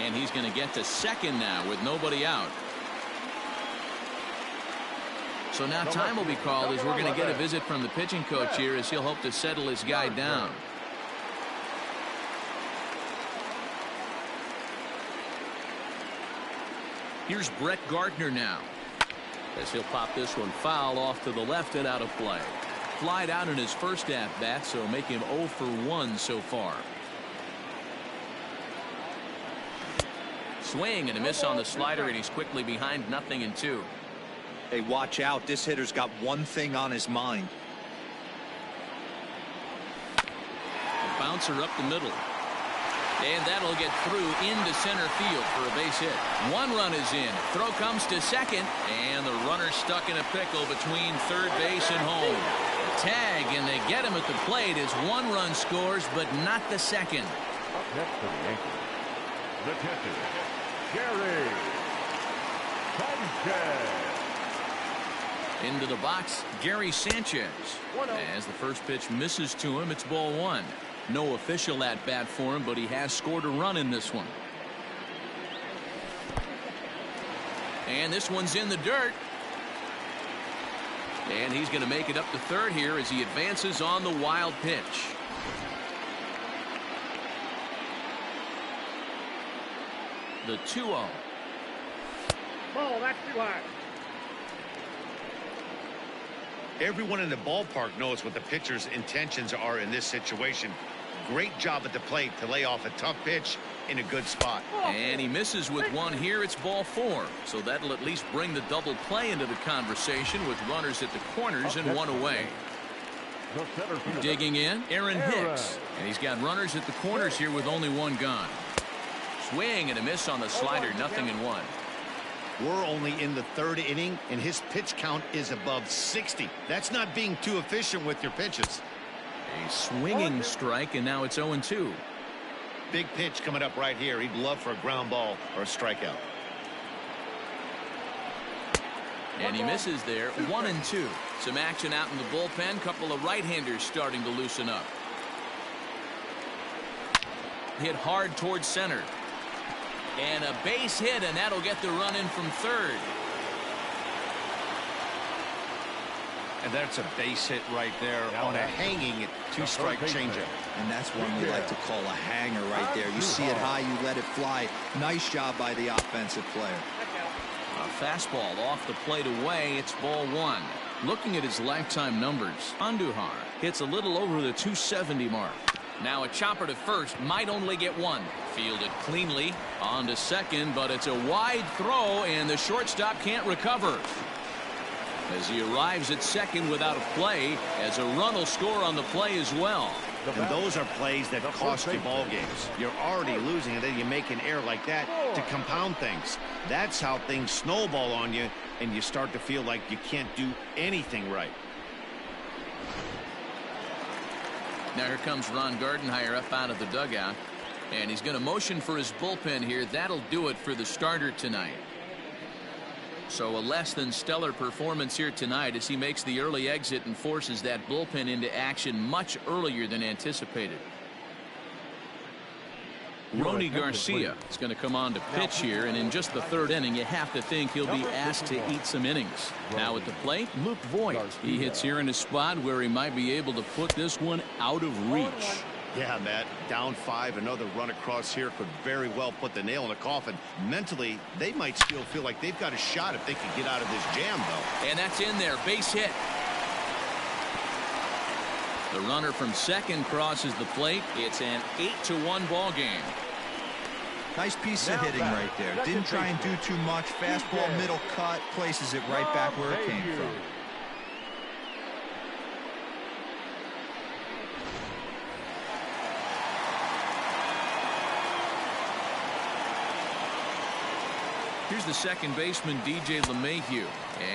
And he's going to get to second now with nobody out. So now time will be called as we're going to get a visit from the pitching coach here, as he'll hope to settle his guy down. Here's Brett Gardner now, as he'll pop this one foul off to the left and out of play. Flied out in his first at-bat, so make him 0 for 1 so far. Swing and a miss on the slider, and he's quickly behind 0-2. Hey, watch out. This hitter's got one thing on his mind. A bouncer up the middle. And that'll get through into center field for a base hit. 1 run is in. Throw comes to second. And the runner stuck in a pickle between third base and home. Tag, and they get him at the plate as 1 run scores, but not the second. Up next for the Yankees, the catcher, Gary Sanchez. Into the box, Gary Sanchez. As the first pitch misses to him, it's ball 1. No official at bat for him, but he has scored a run in this one. And this one's in the dirt. And he's going to make it up to third here as he advances on the wild pitch. The 2-0. Ball, that's too high. Everyone in the ballpark knows what the pitcher's intentions are in this situation. Great job at the plate to lay off a tough pitch in a good spot. And he misses with 1 here. It's ball 4. So that'll at least bring the double play into the conversation with runners at the corners and 1 away. Digging in, Aaron Hicks. And he's got runners at the corners here with only 1 gone. Swing and a miss on the slider. 0-1. We're only in the 3rd inning, and his pitch count is above 60. That's not being too efficient with your pitches. A swinging strike, and now it's 0-2. Big pitch coming up right here. He'd love for a ground ball or a strikeout. And he misses there. 1-2. Some action out in the bullpen. Couple of right-handers starting to loosen up. Hit hard towards center. And a base hit, and that'll get the run in from third. And that's a base hit right there on a hanging 2-strike changeup. And that's one we like to call a hanger right there. You see it high, you let it fly. Nice job by the offensive player. A fastball off the plate away. It's ball 1. Looking at his lifetime numbers, Andujar hits a little over the 270 mark. Now a chopper to first, might only get 1. Fielded cleanly on to second, but it's a wide throw, and the shortstop can't recover. As he arrives at second without a play, as a run will score on the play as well. And those are plays that cost you ball games. You're already losing, and then you make an error like that to compound things. That's how things snowball on you, and you start to feel like you can't do anything right. Now here comes Ron Gardenhire up out of the dugout, and he's going to motion for his bullpen here. That'll do it for the starter tonight. So a less than stellar performance here tonight as he makes the early exit and forces that bullpen into action much earlier than anticipated. Rony Garcia is going to come on to pitch here, and in just the third inning, you have to think he'll be asked to eat some innings. Now at the plate, Luke Voigt. He hits here in a spot where he might be able to put this one out of reach. Yeah, Matt, down 5, another run across here could very well put the nail in the coffin. Mentally, they might still feel like they've got a shot if they can get out of this jam, though. And that's in there, base hit. The runner from second crosses the plate. It's an 8-1 ball game. Nice piece of hitting right there. Didn't try and do too much. Fastball, middle cut, places it right back where it came from. Here's the second baseman, DJ LeMahieu.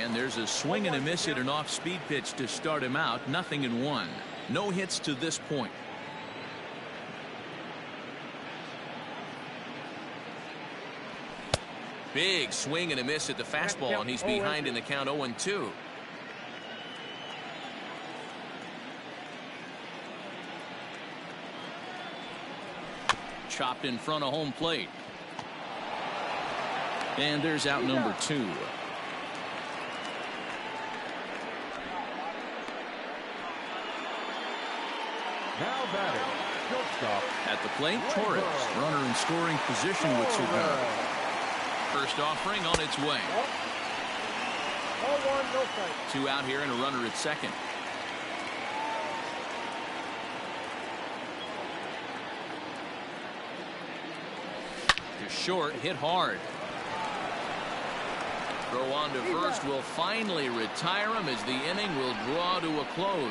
And there's a swing and a miss at an off-speed pitch to start him out. 0-1. No hits to this point. Big swing and a miss at the fastball, and he's behind in the count 0-2. Chopped in front of home plate. And there's out number 2. Now batting, shortstop. At the plate, Torres, runner in scoring position with Sugar. First offering on its way. 0-1, no strike. 2 out here and a runner at second. To short, hit hard. Throw on to first will finally retire him as the inning will draw to a close.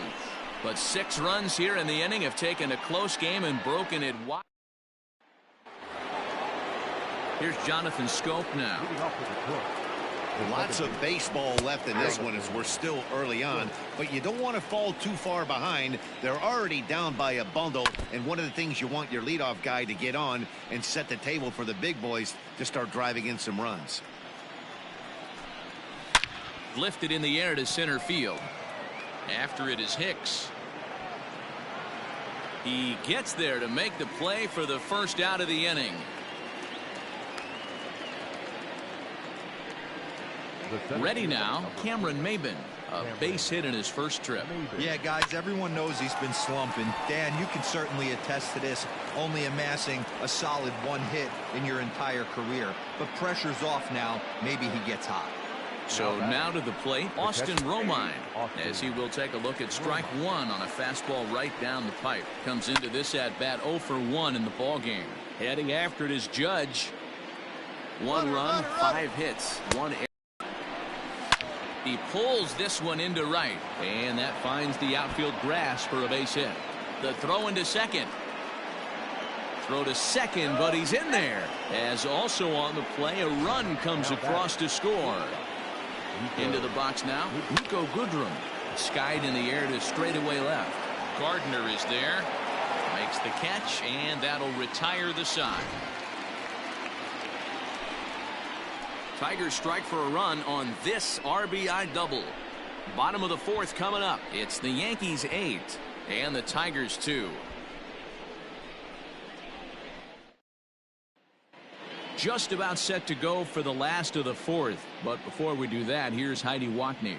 But 6 runs here in the inning have taken a close game and broken it wide. Here's Jonathan Scope now. Lots of baseball left in this one as we're still early on, but you don't want to fall too far behind. They're already down by a bundle, and one of the things you want your leadoff guy to get on and set the table for the big boys to start driving in some runs. Lifted in the air to center field. After it is Hicks. He gets there to make the play for the first out of the inning. Ready now, Cameron Maybin. A base hit in his first trip. Yeah, guys, everyone knows he's been slumping. Dan, you can certainly attest to this, only amassing a solid 1 hit in your entire career. But pressure's off now. Maybe he gets hot. So now to the plate, Austin Romine, as he will take a look at strike 1 on a fastball right down the pipe. Comes into this at-bat 0 for 1 in the ballgame. Heading after it is Judge. 1 run, 5 hits, 1 error. He pulls this one into right, and that finds the outfield grass for a base hit. The throw into second. Throw to second, but he's in there. As also on the play, a run comes across to score. Into the box now, Nico Goodrum. Skied in the air to straightaway left. Gardner is there. Makes the catch, and that'll retire the side. Tigers strike for a run on this RBI double. Bottom of the 4th coming up. It's the Yankees 8 and the Tigers 2. Just about set to go for the last of the 4th. But before we do that, here's Heidi Watney.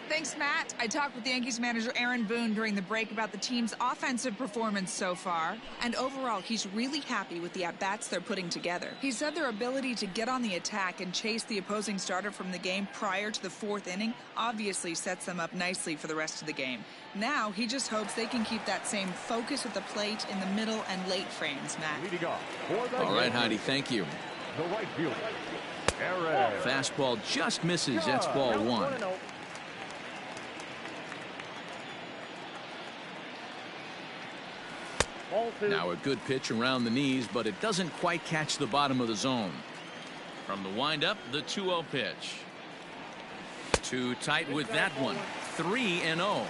Thanks, Matt. I talked with the Yankees manager Aaron Boone during the break about the team's offensive performance so far. And overall, he's really happy with the at-bats they're putting together. He said their ability to get on the attack and chase the opposing starter from the game prior to the 4th inning obviously sets them up nicely for the rest of the game. Now, he just hopes they can keep that same focus at the plate in the middle and late frames, Matt. All right, Heidi, thank you. The right fielder. Fastball just misses. That's ball 1. Now a good pitch around the knees, but it doesn't quite catch the bottom of the zone. From the windup, the 2-0 pitch. Too tight with that one. 3-0.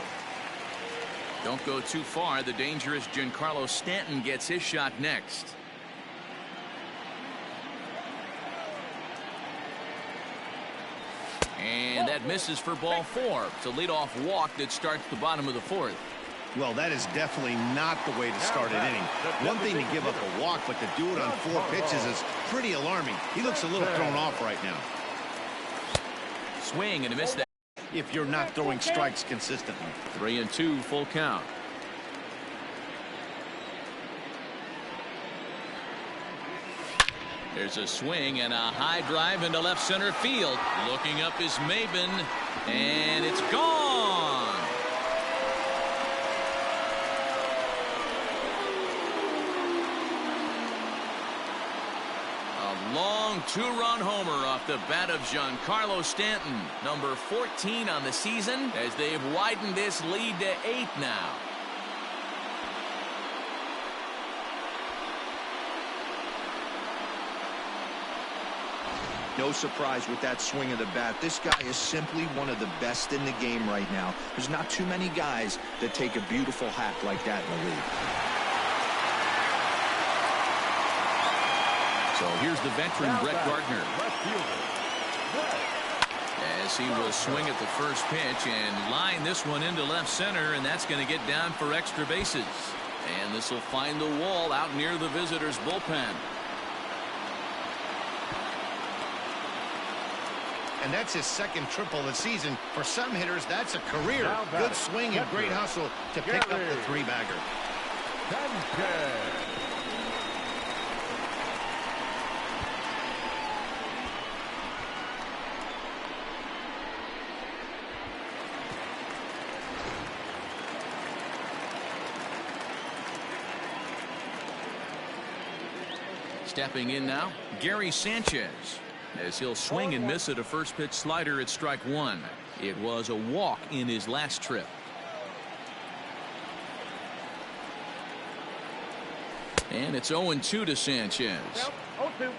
Don't go too far. The dangerous Giancarlo Stanton gets his shot next. And that misses for ball 4. It's a leadoff walk that starts the bottom of the 4th. Well, that is definitely not the way to start an inning. One thing to give up a walk, but to do it on 4 pitches is pretty alarming. He looks a little thrown off right now. Swing and a miss that. If you're not throwing strikes consistently. 3-2, full count. There's a swing and a high drive into left center field. Looking up is Maben, and it's gone. A long 2-run homer off the bat of Giancarlo Stanton, number 14 on the season, as they've widened this lead to 8 now. No surprise with that swing of the bat. This guy is simply one of the best in the game right now. There's not too many guys that take a beautiful hack like that in the league. So here's the veteran Brett Gardner, as he will swing at the first pitch and line this one into left center, and that's going to get down for extra bases. And this will find the wall out near the visitors' bullpen. And that's his second triple of the season. For some hitters, that's a career. Good swing and great hustle to pick up the 3-bagger. Stepping in now, Gary Sanchez, as he'll swing and miss at a first pitch slider at strike 1. It was a walk in his last trip. And it's 0-2 to Sanchez.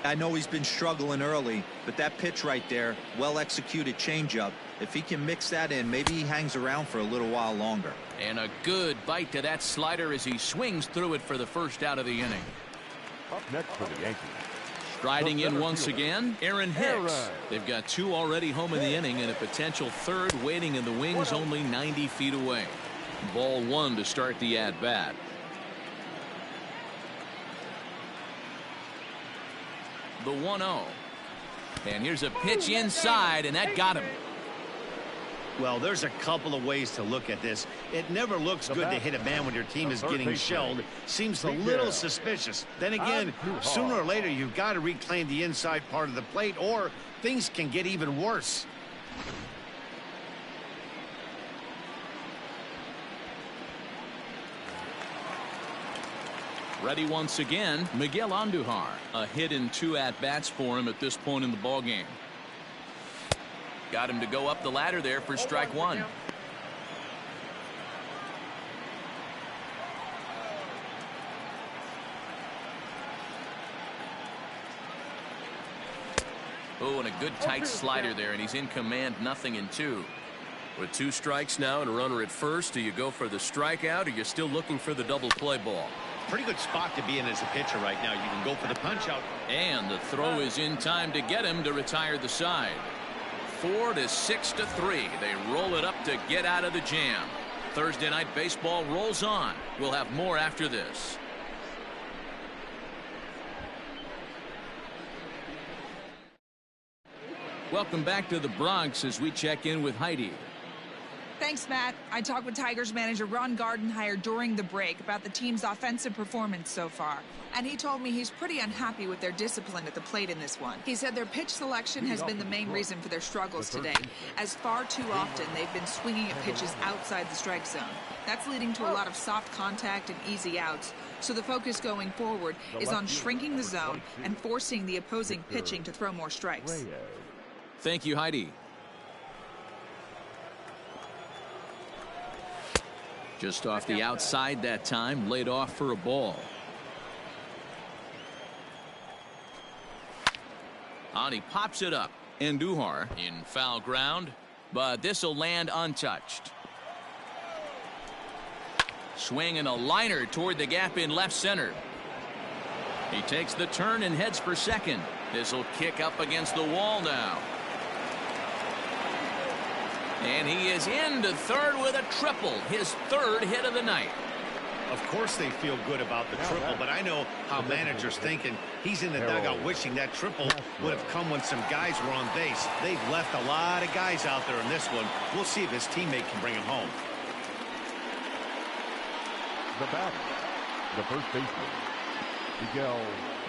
I know he's been struggling early, but that pitch right there, well executed changeup. If he can mix that in, maybe he hangs around for a little while longer. And a good bite to that slider as he swings through it for the first out of the inning. Up next for the Yankees. Striding in once again, Aaron Hicks. They've got 2 already home in the inning and a potential 3rd waiting in the wings only 90 feet away. Ball 1 to start the at-bat. The 1-0. And here's a pitch inside, and that got him. Well, there's a couple of ways to look at this. It never looks good to hit a man when your team is getting shelled. Seems a little suspicious. Then again, sooner or later, you've got to reclaim the inside part of the plate, or things can get even worse. Ready once again, Miguel Andujar. A hit in 2 at-bats for him at this point in the ballgame. Got him to go up the ladder there for strike 1. Oh, and a good tight slider there, and he's in command, 0-2. With 2 strikes now and a runner at first, do you go for the strikeout, or you're still looking for the double play ball? Pretty good spot to be in as a pitcher right now. You can go for the punch out. And the throw is in time to get him to retire the side. 4-6-3. They roll it up to get out of the jam. Thursday night baseball rolls on. We'll have more after this. Welcome back to the Bronx as we check in with Heidi. Thanks, Matt. I talked with Tigers manager Ron Gardenhire during the break about the team's offensive performance so far. And he told me he's pretty unhappy with their discipline at the plate in this one. He said their pitch selection has been the main reason for their struggles today, as far too often they've been swinging at pitches outside the strike zone. That's leading to a lot of soft contact and easy outs. So the focus going forward is on shrinking the zone and forcing the opposing pitching to throw more strikes. Thank you, Heidi. Just off the outside that time, laid off for a ball. On he pops it up. Andujar in foul ground, but this will land untouched. Swing and a liner toward the gap in left center. He takes the turn and heads for second. This will kick up against the wall now. And he is into third with a triple, his third hit of the night. Of course they feel good about the triple, but I know how managers thinking. He's in the dugout wishing that triple would have come when some guys were on base. They've left a lot of guys out there in this one. We'll see if his teammate can bring him home. The batter, the first baseman, Miguel.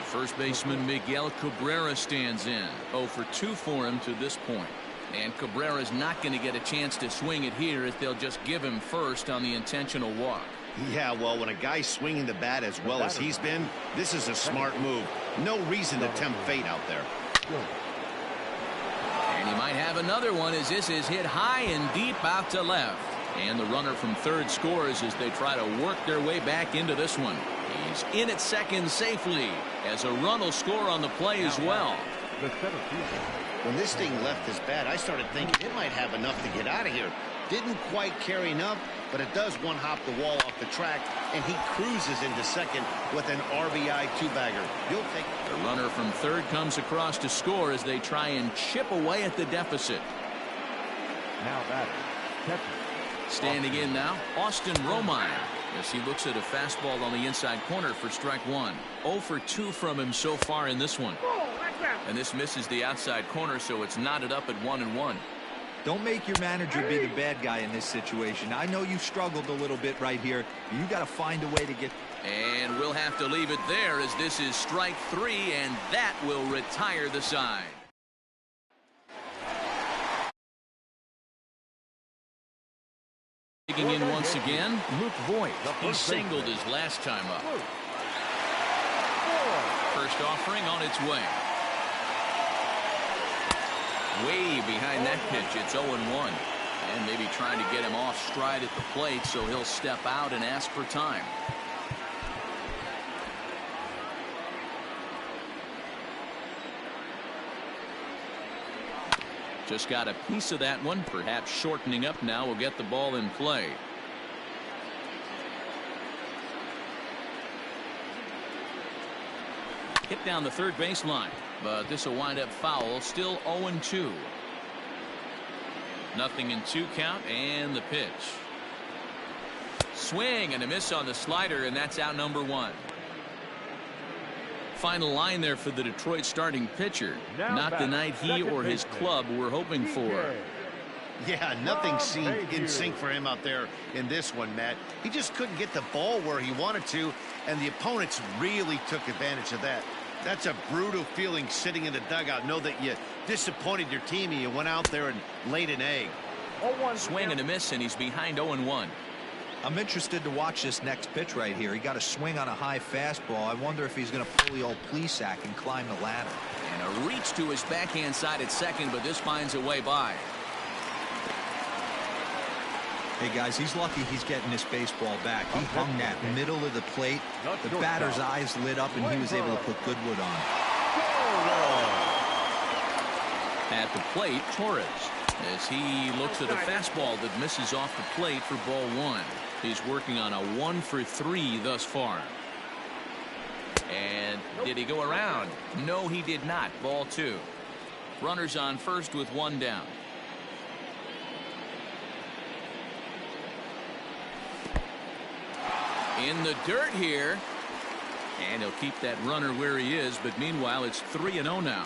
First baseman Miguel Cabrera stands in. 0 for 2 for him to this point. And Cabrera's not going to get a chance to swing it here as they'll just give him first on the intentional walk. Yeah, well, when a guy's swinging the bat as well as he's been, this is a smart move. No reason to tempt fate out there. And he might have another one as this is hit high and deep out to left. And the runner from third scores as they try to work their way back into this one. He's in at second safely as a run will score on the play as well. When this thing left his bat, I started thinking it might have enough to get out of here. Didn't quite carry enough, but it does one-hop the wall off the track, and he cruises into second with an RBI two-bagger. You'll take it. The runner from third comes across to score as they try and chip away at the deficit. Now batter, catcher. Standing in now, Austin Romine, as he looks at a fastball on the inside corner for strike one. 0 for 2 from him so far in this one. And this misses the outside corner, so it's knotted up at 1-1. Don't make your manager be the bad guy in this situation. I know you struggled a little bit right here. You got to find a way to get. And we'll have to leave it there as this is strike 3, and that will retire the side. Taking in once again, Luke Voigt. He singled his last time up. First offering on its way. Way behind that pitch, it's 0-1. And maybe trying to get him off stride at the plate so he'll step out and ask for time. Just got a piece of that one, perhaps shortening up now will get the ball in play. Hit down the third baseline, but this will wind up foul, still 0-2. Nothing in 2 count, and the pitch. Swing and a miss on the slider, and that's out number 1. Final line there for the Detroit starting pitcher. Not the night he or his club were hoping for. Yeah, nothing seemed in sync for him out there in this one, Matt. He just couldn't get the ball where he wanted to, and the opponents really took advantage of that. That's a brutal feeling sitting in the dugout. Know that you disappointed your team and you went out there and laid an egg. Swing and a miss, and he's behind 0-1. I'm interested to watch this next pitch right here. He got a swing on a high fastball. I wonder if he's going to pull the old Plesac and climb the ladder. And a reach to his backhand side at second, but this finds a way by. Hey, guys, he's lucky he's getting this baseball back. He hung that middle of the plate. The batter's eyes lit up, and he was able to put Goodwood on. At the plate, Torres, as he looks at a fastball that misses off the plate for ball 1. He's working on a 1 for 3 thus far. And did he go around? No, he did not. Ball 2. Runners on first with 1 down. In the dirt here. And he'll keep that runner where he is, but meanwhile it's 3-0 now.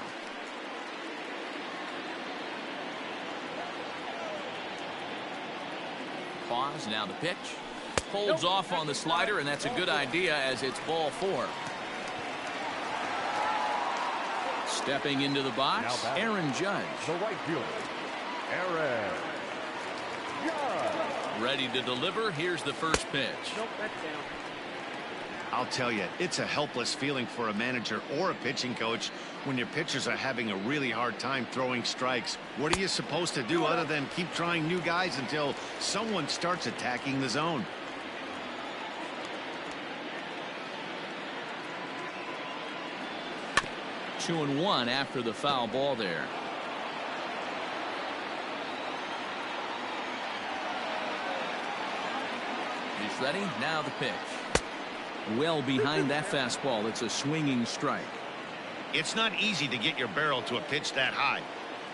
Pause, now the pitch. Holds off on the slider, and that's a good idea as it's ball 4. Stepping into the box, Aaron Judge. The right fielder, Aaron Judge. Ready to deliver. Here's the first pitch. Nope, that's down. I'll tell you, it's a helpless feeling for a manager or a pitching coach when your pitchers are having a really hard time throwing strikes. What are you supposed to do other than keep trying new guys until someone starts attacking the zone? 2-1 after the foul ball there. He's ready. Now the pitch. Well behind that fastball. It's a swinging strike. It's not easy to get your barrel to a pitch that high.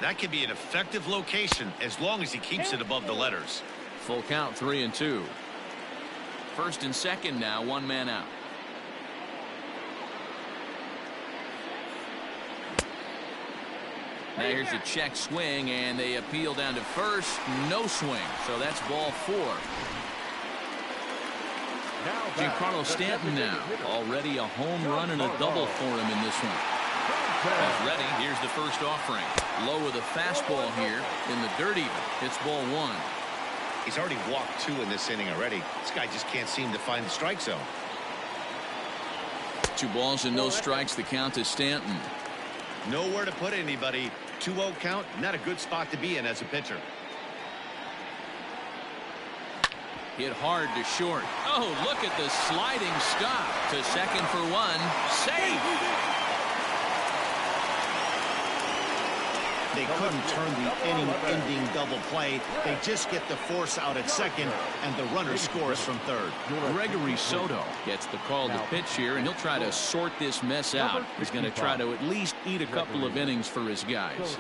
That can be an effective location as long as he keeps it above the letters. Full count, 3-2. First and second now, one man out. Now here's a check swing, and they appeal down to first. No swing, so that's ball 4. Giancarlo Stanton now. Already a home run and a double for him in this one. He's ready. Here's the first offering. Low with a fastball here in the dirt even. It's ball 1. He's already walked 2 in this inning already. This guy just can't seem to find the strike zone. 2 balls and no strikes. The count to Stanton. Nowhere to put anybody. 2-0 count. Not a good spot to be in as a pitcher. Hit hard to short. Oh, look at the sliding stop to second for 1. Safe. They couldn't turn the inning-ending double play. They just get the force out at second, and the runner scores from third. Gregory Soto gets the call to pitch here, and he'll try to sort this mess out. He's going to try to at least eat a couple of innings for his guys.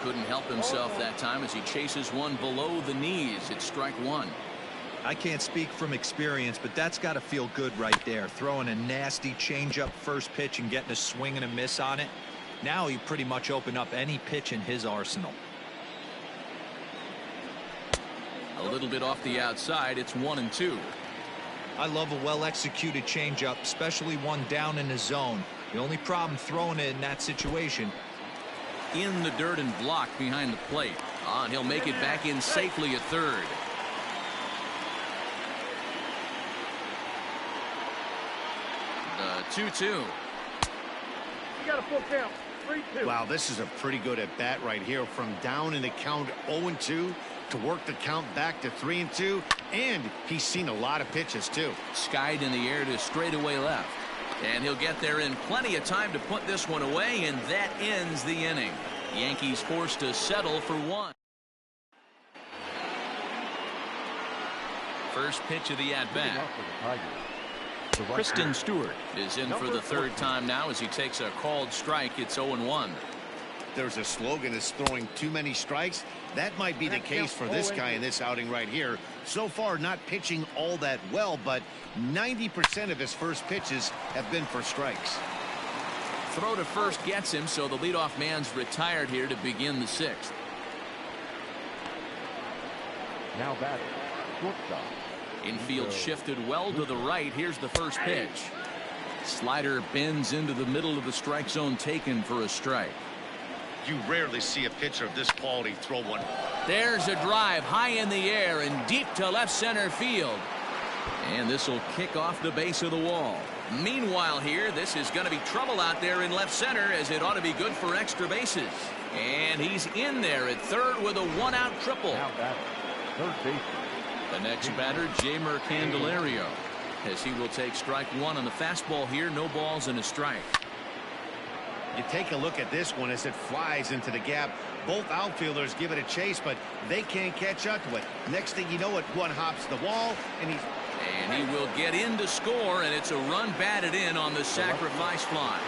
Couldn't help himself that time as he chases one below the knees. It's strike 1. I can't speak from experience, but that's got to feel good right there. Throwing a nasty changeup first pitch and getting a swing and a miss on it. Now he pretty much opened up any pitch in his arsenal. A little bit off the outside. It's 1-2. I love a well-executed changeup, especially one down in the zone. The only problem throwing it in that situation. In the dirt and blocked behind the plate. And he'll make it back in safely at third. The 2-2. You got a full count. 3-2. Wow, this is a pretty good at bat right here. From down in the count 0-2 to work the count back to 3-2. And he's seen a lot of pitches too. Skied in the air to straightaway left. And he'll get there in plenty of time to put this one away, and that ends the inning. Yankees forced to settle for 1. First pitch of the at-bat. Kristen Stewart is in for the third time now as he takes a called strike. It's 0-1. There's a slogan that's throwing too many strikes. That might be the case for this guy in this outing right here. So far, not pitching all that well, but 90% of his first pitches have been for strikes. Throw to first gets him, so the leadoff man's retired here to begin the 6th. Now batting, shortstop. Infield shifted well to the right. Here's the first pitch. Slider bends into the middle of the strike zone, taken for a strike. You rarely see a pitcher of this quality throw one. There's a drive high in the air and deep to left center field. And this will kick off the base of the wall. Meanwhile here, this is going to be trouble out there in left center, as it ought to be good for extra bases. And he's in there at third with a 1-out triple. Now batting, third baseman. The next batter, Jeimer Candelario, as he will take strike 1 on the fastball here. No balls and a strike. You take a look at this one as it flies into the gap. Both outfielders give it a chase, but they can't catch up to it. Next thing you know, it one hops the wall, and he will get in to score, and it's a run batted in on the sacrifice fly.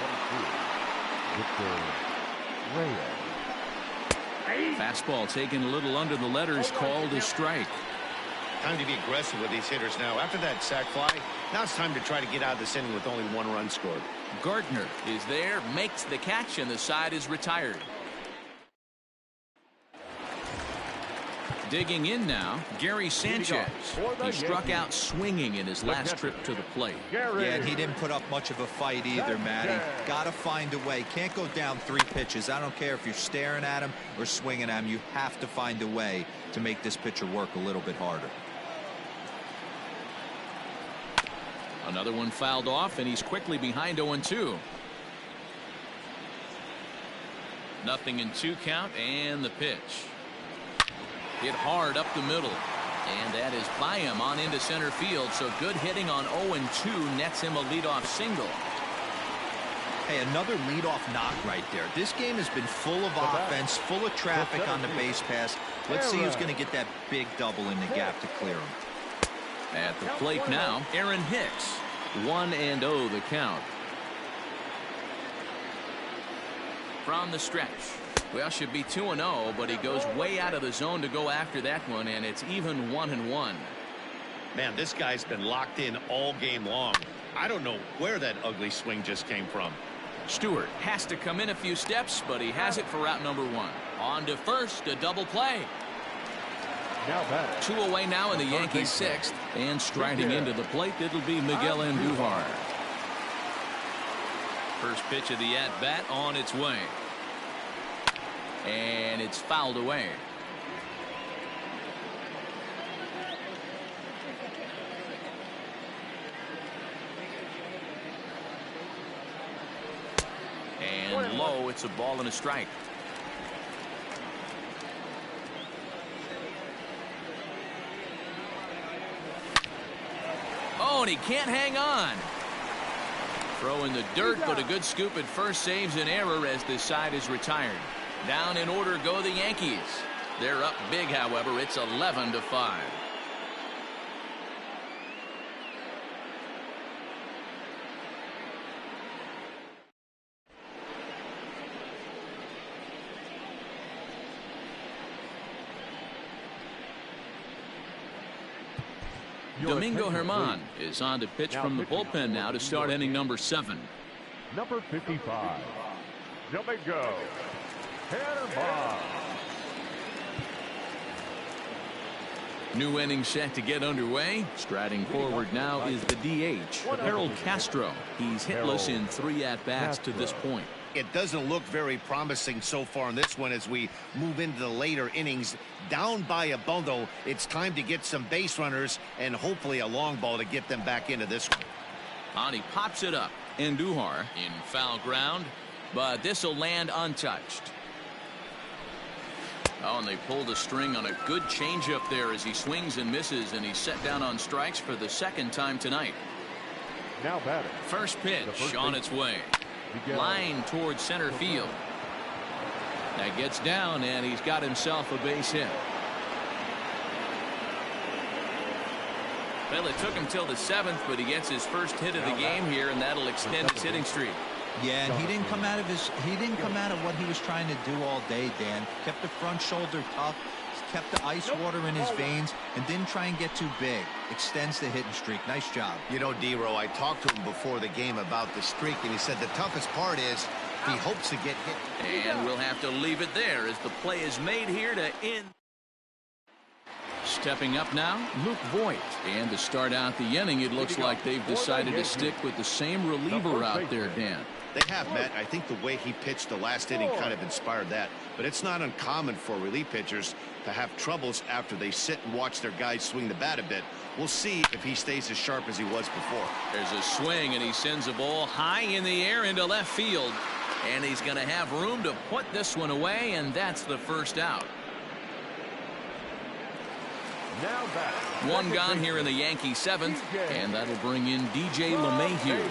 Fastball taken a little under the letters, called a strike. Time to be aggressive with these hitters now. After that sac fly, now it's time to try to get out of this inning with only 1 run scored. Gardner is there, makes the catch, and the side is retired. Digging in now, Gary Sanchez. He struck out swinging in his last trip to the plate. Yeah, and he didn't put up much of a fight either, Matty. Got to find a way. Can't go down 3 pitches. I don't care if you're staring at him or swinging at him. You have to find a way to make this pitcher work a little bit harder. Another one fouled off, and he's quickly behind 0-2. 0-2 count, and the pitch. Hit hard up the middle, and that is by him on into center field. So good hitting on 0-2 nets him a leadoff single. Hey, another leadoff knock right there. This game has been full of offense, full of traffic on the base pass. Let's see who's going to get that big double in the gap to clear him. At the plate now, Aaron Hicks. 1-0 the count. From the stretch. Well, should be 2-0, but he goes way out of the zone to go after that one, and it's even 1-1. Man, this guy's been locked in all game long. I don't know where that ugly swing just came from. Stewart has to come in a few steps, but he has it for out number 1. On to first, a double play. Now back. 2 away now in the Yankees' 6th, and striding into the plate, it'll be Miguel Andujar. First pitch of the at-bat on its way. And it's fouled away. And low, it's a ball and a strike. Oh, and he can't hang on. Throw in the dirt, but a good scoop at first saves an error as this side is retired. Down in order go the Yankees. They're up big, however. It's 11-5. Domingo Germán is on to pitch from the bullpen now to start inning number 7. Number 55, Domingo Germán. New inning set to get underway. Striding forward now is the DH, Harold Castro. He's hitless in 3 at-bats to this point. It doesn't look very promising so far in this one as we move into the later innings. Down by a bundle, it's time to get some base runners and hopefully a long ball to get them back into this one. And he pops it up. Andujar in foul ground, but this will land untouched. Oh, and they pull the string on a good changeup there as he swings and misses, and he's set down on strikes for the 2nd time tonight. Now batting. First pitch on its way. Line towards center field. That gets down, and he's got himself a base hit. Well, it took him till the 7th, but he gets his first hit of the game here, and that'll extend his hitting streak. Yeah, and he didn't come out of what he was trying to do all day, Dan. Kept the front shoulder tough, kept the ice water in his veins, and didn't try and get too big. Extends the hitting streak. Nice job. You know, D-Row, I talked to him before the game about the streak, and he said the toughest part is he hopes to get hit. And we'll have to leave it there as the play is made here to end. Stepping up now, Luke Voigt. And to start out the inning, it looks like they've decided to stick with the same reliever out there, Dan. They have, Matt. I think the way he pitched the last inning kind of inspired that. But it's not uncommon for relief pitchers to have troubles after they sit and watch their guys swing the bat a bit. We'll see if he stays as sharp as he was before. There's a swing, and he sends a ball high in the air into left field. And he's going to have room to put this one away, and that's the first out. Now back. One gone here in the Yankees' 7th, and that'll bring in DJ LeMahieu.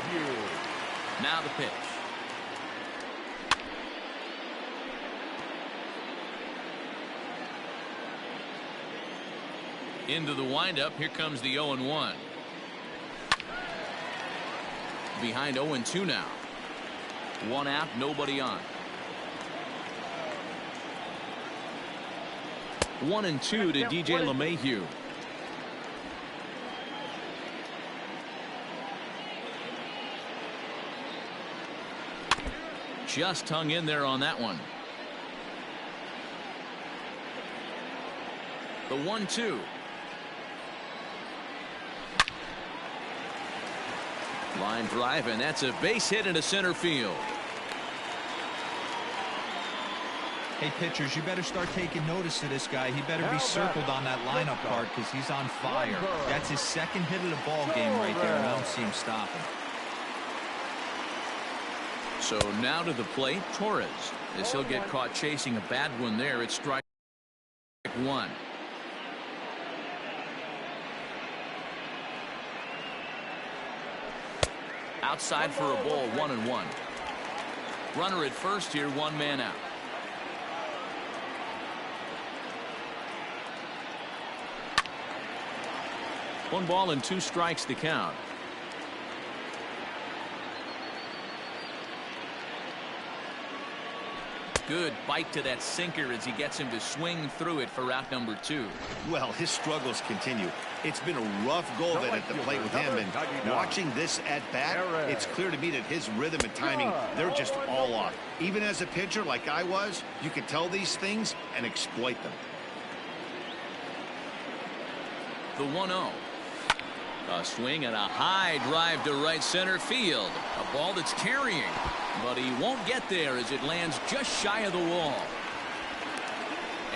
Now the pitch. Into the windup. Here comes the 0-1. Behind 0-2 now. 1 out, nobody on. 1-2 to DJ LeMahieu. Just hung in there on that one. The 1-2. Line drive, and that's a base hit into center field. Hey, pitchers, you better start taking notice of this guy. He better be circled on that lineup card because he's on fire. That's his 2nd hit of the ball game right there, and I don't see him stopping. So now to the plate, Torres. As he'll get caught chasing a bad one there, it's strike 1. Outside for a ball, 1-1. Runner at first here, one man out. One ball and two strikes to count. Good bite to that sinker as he gets him to swing through it for out number 2. Well, his struggles continue. It's been a rough go of it at the plate with him, and watching this at bat, it's clear to me that his rhythm and timing, they're just all off. Even as a pitcher like I was, you can tell these things and exploit them. The 1-0. A swing and a high drive to right center field. A ball that's carrying, but he won't get there as it lands just shy of the wall.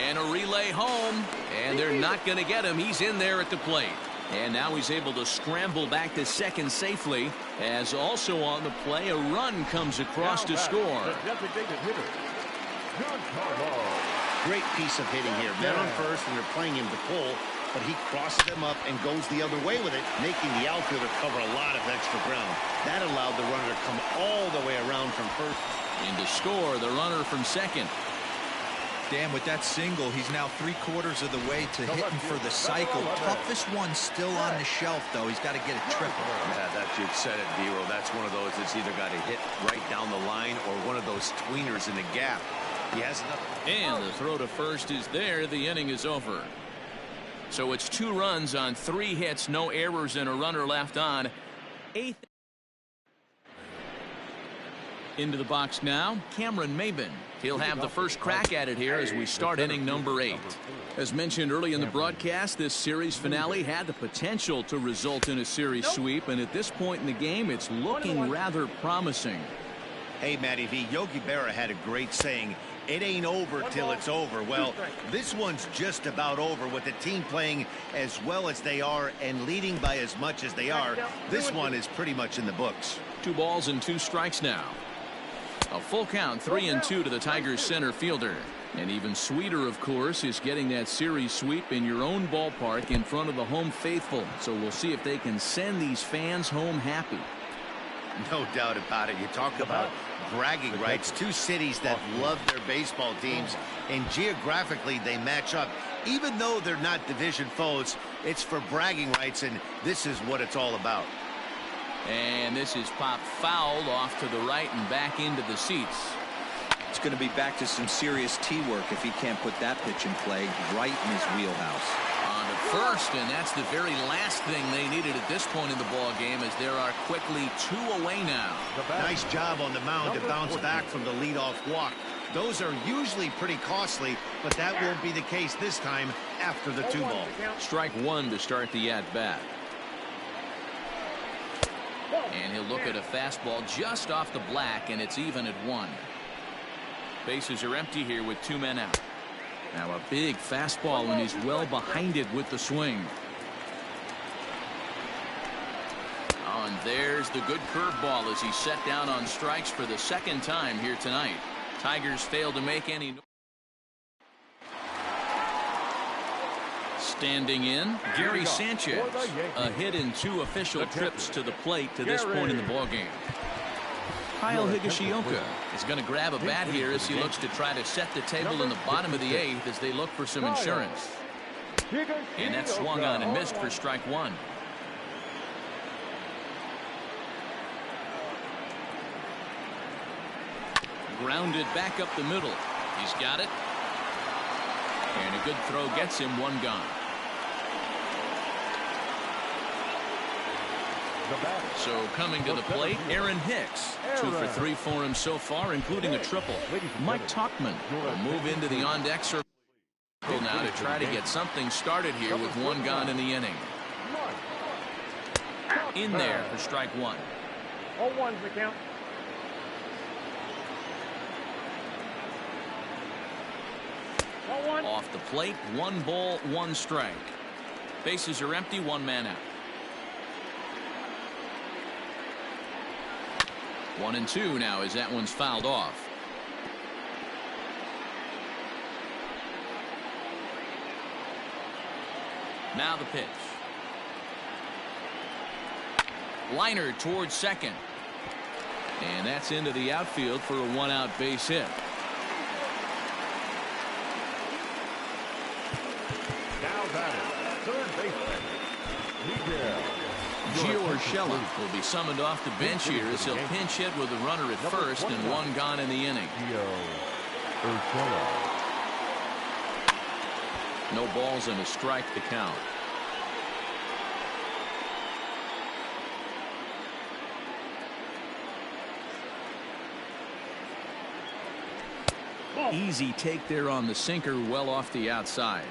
And a relay home, and they're not going to get him. He's in there at the plate. And now he's able to scramble back to second safely, as also on the play, a run comes across to score. Great piece of hitting here. Men on first, and they're playing him to pull, but he crosses them up and goes the other way with it, making the outfielder cover a lot of extra ground. That allowed the runner to come all the way around from first. And to score, the runner from second. Dan, with that single, he's now 3/4 of the way to hitting for the cycle. Toughest one still on the shelf, though. He's got to get a triple. Yeah, that's, you've said it, Vero. That's one of those that's either got to hit right down the line or one of those tweeners in the gap. He has enough. And the throw to first is there. The inning is over. So it's 2 runs on 3 hits, no errors, and a runner left on. 8th. Into the box now, Cameron Maben. He'll have the first crack at it here as we start inning number 8. As mentioned early in the broadcast, this series finale had the potential to result in a series sweep, and at this point in the game, it's looking rather promising. Hey, Matty V, Yogi Berra had a great saying, it ain't over till it's over. Well, this one's just about over with the team playing as well as they are and leading by as much as they are. This one is pretty much in the books. 2 balls and 2 strikes now. A full count, 3-2 to the Tigers center fielder. And even sweeter, of course, is getting that series sweep in your own ballpark in front of the home faithful. So we'll see if they can send these fans home happy. No doubt about it. You talk about bragging rights. 2 cities that love their baseball teams, and geographically they match up. Even though they're not division foes, it's for bragging rights, and this is what it's all about. And this is popped foul off to the right and back into the seats. It's going to be back to some serious tee work if he can't put that pitch in play right in his wheelhouse. On to first, and that's the very last thing they needed at this point in the ball game, as there are quickly 2 away now. Nice job on the mound to bounce back from the leadoff walk. Those are usually pretty costly, but that won't be the case this time after the 2-ball. Strike 1 to start the at-bat. And he'll look at a fastball just off the black, and it's even at 1. Bases are empty here with 2 men out. Now a big fastball, and he's well behind it with the swing. Oh, and there's the good curveball as he's set down on strikes for the 2nd time here tonight. Tigers fail to make any. Standing in, Gary Sanchez. A hit in 2 official trips to the plate to this point in the ballgame. Kyle Higashioka is going to grab a bat here as he looks to try to set the table in the bottom of the 8th as they look for some insurance. And that swung on and missed for strike 1. Grounded back up the middle. He's got it. And a good throw gets him 1 gone. So coming to the plate, Aaron Hicks. 2 for 3 for him so far, including a triple. Mike Tauchman will move into the on-deck circle now to try to get something started here with 1 gone in the inning. In there for strike 1. 0-1's the count. Off the plate, 1 ball, 1 strike. Bases are empty, 1 man out. 1-2 now as that one's fouled off. Now the pitch. Liner towards second. And that's into the outfield for a one-out base hit. Now batting, third baseman, Gio Urshela will be summoned off the bench here as he'll pinch hit with a runner at first and one gone in the inning. No balls and a strike to count. Easy take there on the sinker, well off the outside.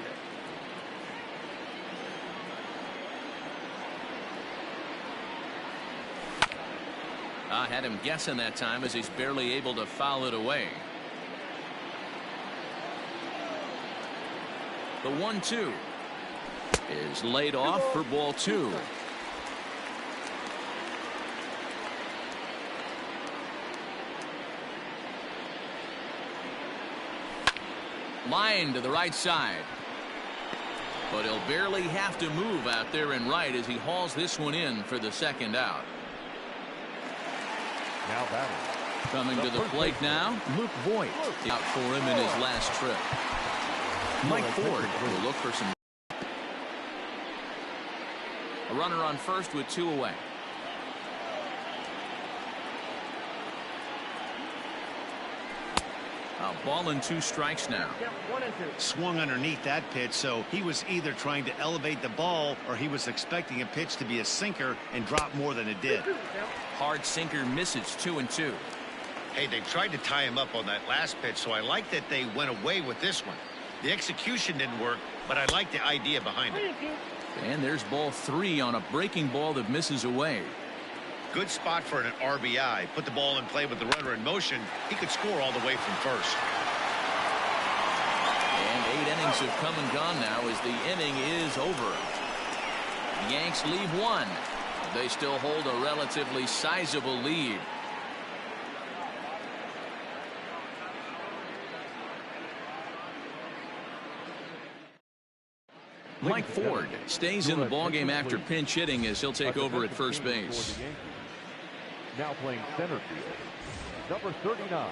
I had him guessing that time as he's barely able to foul it away. The 1-2 is laid off for ball two. Line to the right side. But he'll barely have to move out there and right as he hauls this one in for the second out. Now batting. Coming to the plate now, Luke Voigt out for him in his last trip. Mike Ford will look for some. A runner on first with two away. A ball and two strikes now. Swung underneath that pitch, so he was either trying to elevate the ball or he was expecting a pitch to be a sinker and drop more than it did. Hard sinker misses, 2-2. Hey, they tried to tie him up on that last pitch, so I like that they went away with this one. The execution didn't work, but I like the idea behind it. And there's ball three on a breaking ball that misses away. Good spot for an RBI. Put the ball in play with the runner in motion. He could score all the way from first. And 8 innings have come and gone now as the inning is over. The Yanks leave one. They still hold a relatively sizable lead. Mike Ford stays in the ballgame after pinch hitting as he'll take over at first base. Now playing center field, number 39.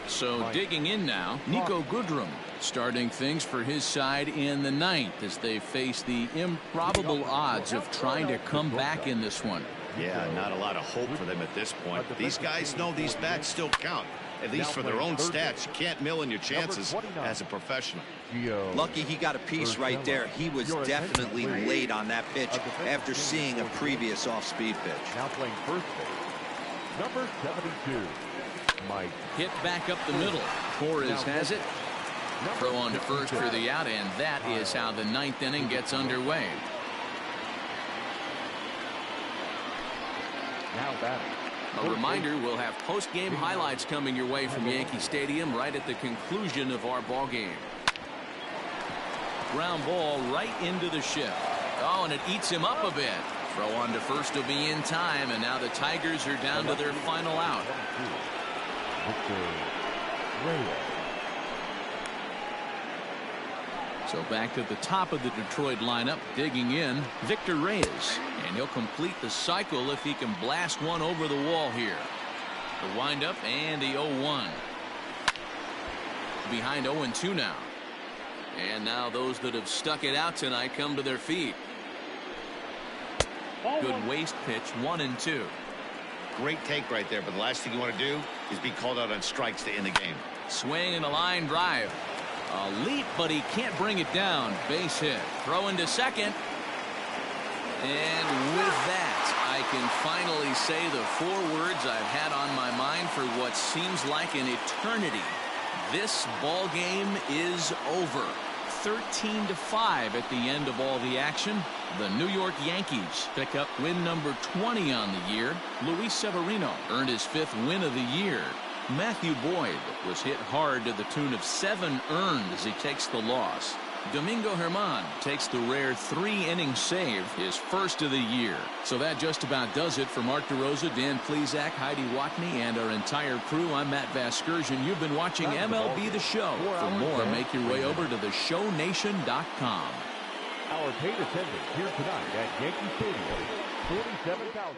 So digging in now, Nico Goodrum starting things for his side in the ninth as they face the improbable odds of trying to come back in this one. Yeah, not a lot of hope for them at this point. These guys know these bats still count. At least for their own stats. You can't mill in your chances as a professional. Lucky he got a piece right there. He was definitely late on that pitch after seeing a previous off-speed pitch. Now playing first base, number 72. Mike. Hit back up the middle. Torres has it. Throw on to first for the out, and that is how the ninth inning gets underway. Now batting. A reminder, we'll have post-game highlights coming your way from Yankee Stadium right at the conclusion of our ball game. Ground ball right into the shift. Oh, and it eats him up a bit. Throw on to first will be in time, and now the Tigers are down to their final out. So back to the top of the Detroit lineup, digging in, Victor Reyes. And he'll complete the cycle if he can blast one over the wall here. The windup and the 0-1. Behind 0-2 now. And now those that have stuck it out tonight come to their feet. Good waste pitch, 1-2. Great take right there, but the last thing you want to do is be called out on strikes to end the game. Swing and a line drive. A leap, but he can't bring it down. Base hit. Throw into second. And with that, I can finally say the 4 words I've had on my mind for what seems like an eternity. This ball game is over. 13-5 at the end of all the action. The New York Yankees pick up win number 20 on the year. Luis Severino earned his 5th win of the year. Matthew Boyd was hit hard to the tune of 7 earned as he takes the loss. Domingo Germán takes the rare 3-inning save, his first of the year. So that just about does it for Mark DeRosa, Dan Plesac, Heidi Watney, and our entire crew. I'm Matt Vasgersian. You've been watching MLB The Show. For more, make your way over to theshownation.com. Our paid attendance here tonight at Yankee Stadium, 47,000.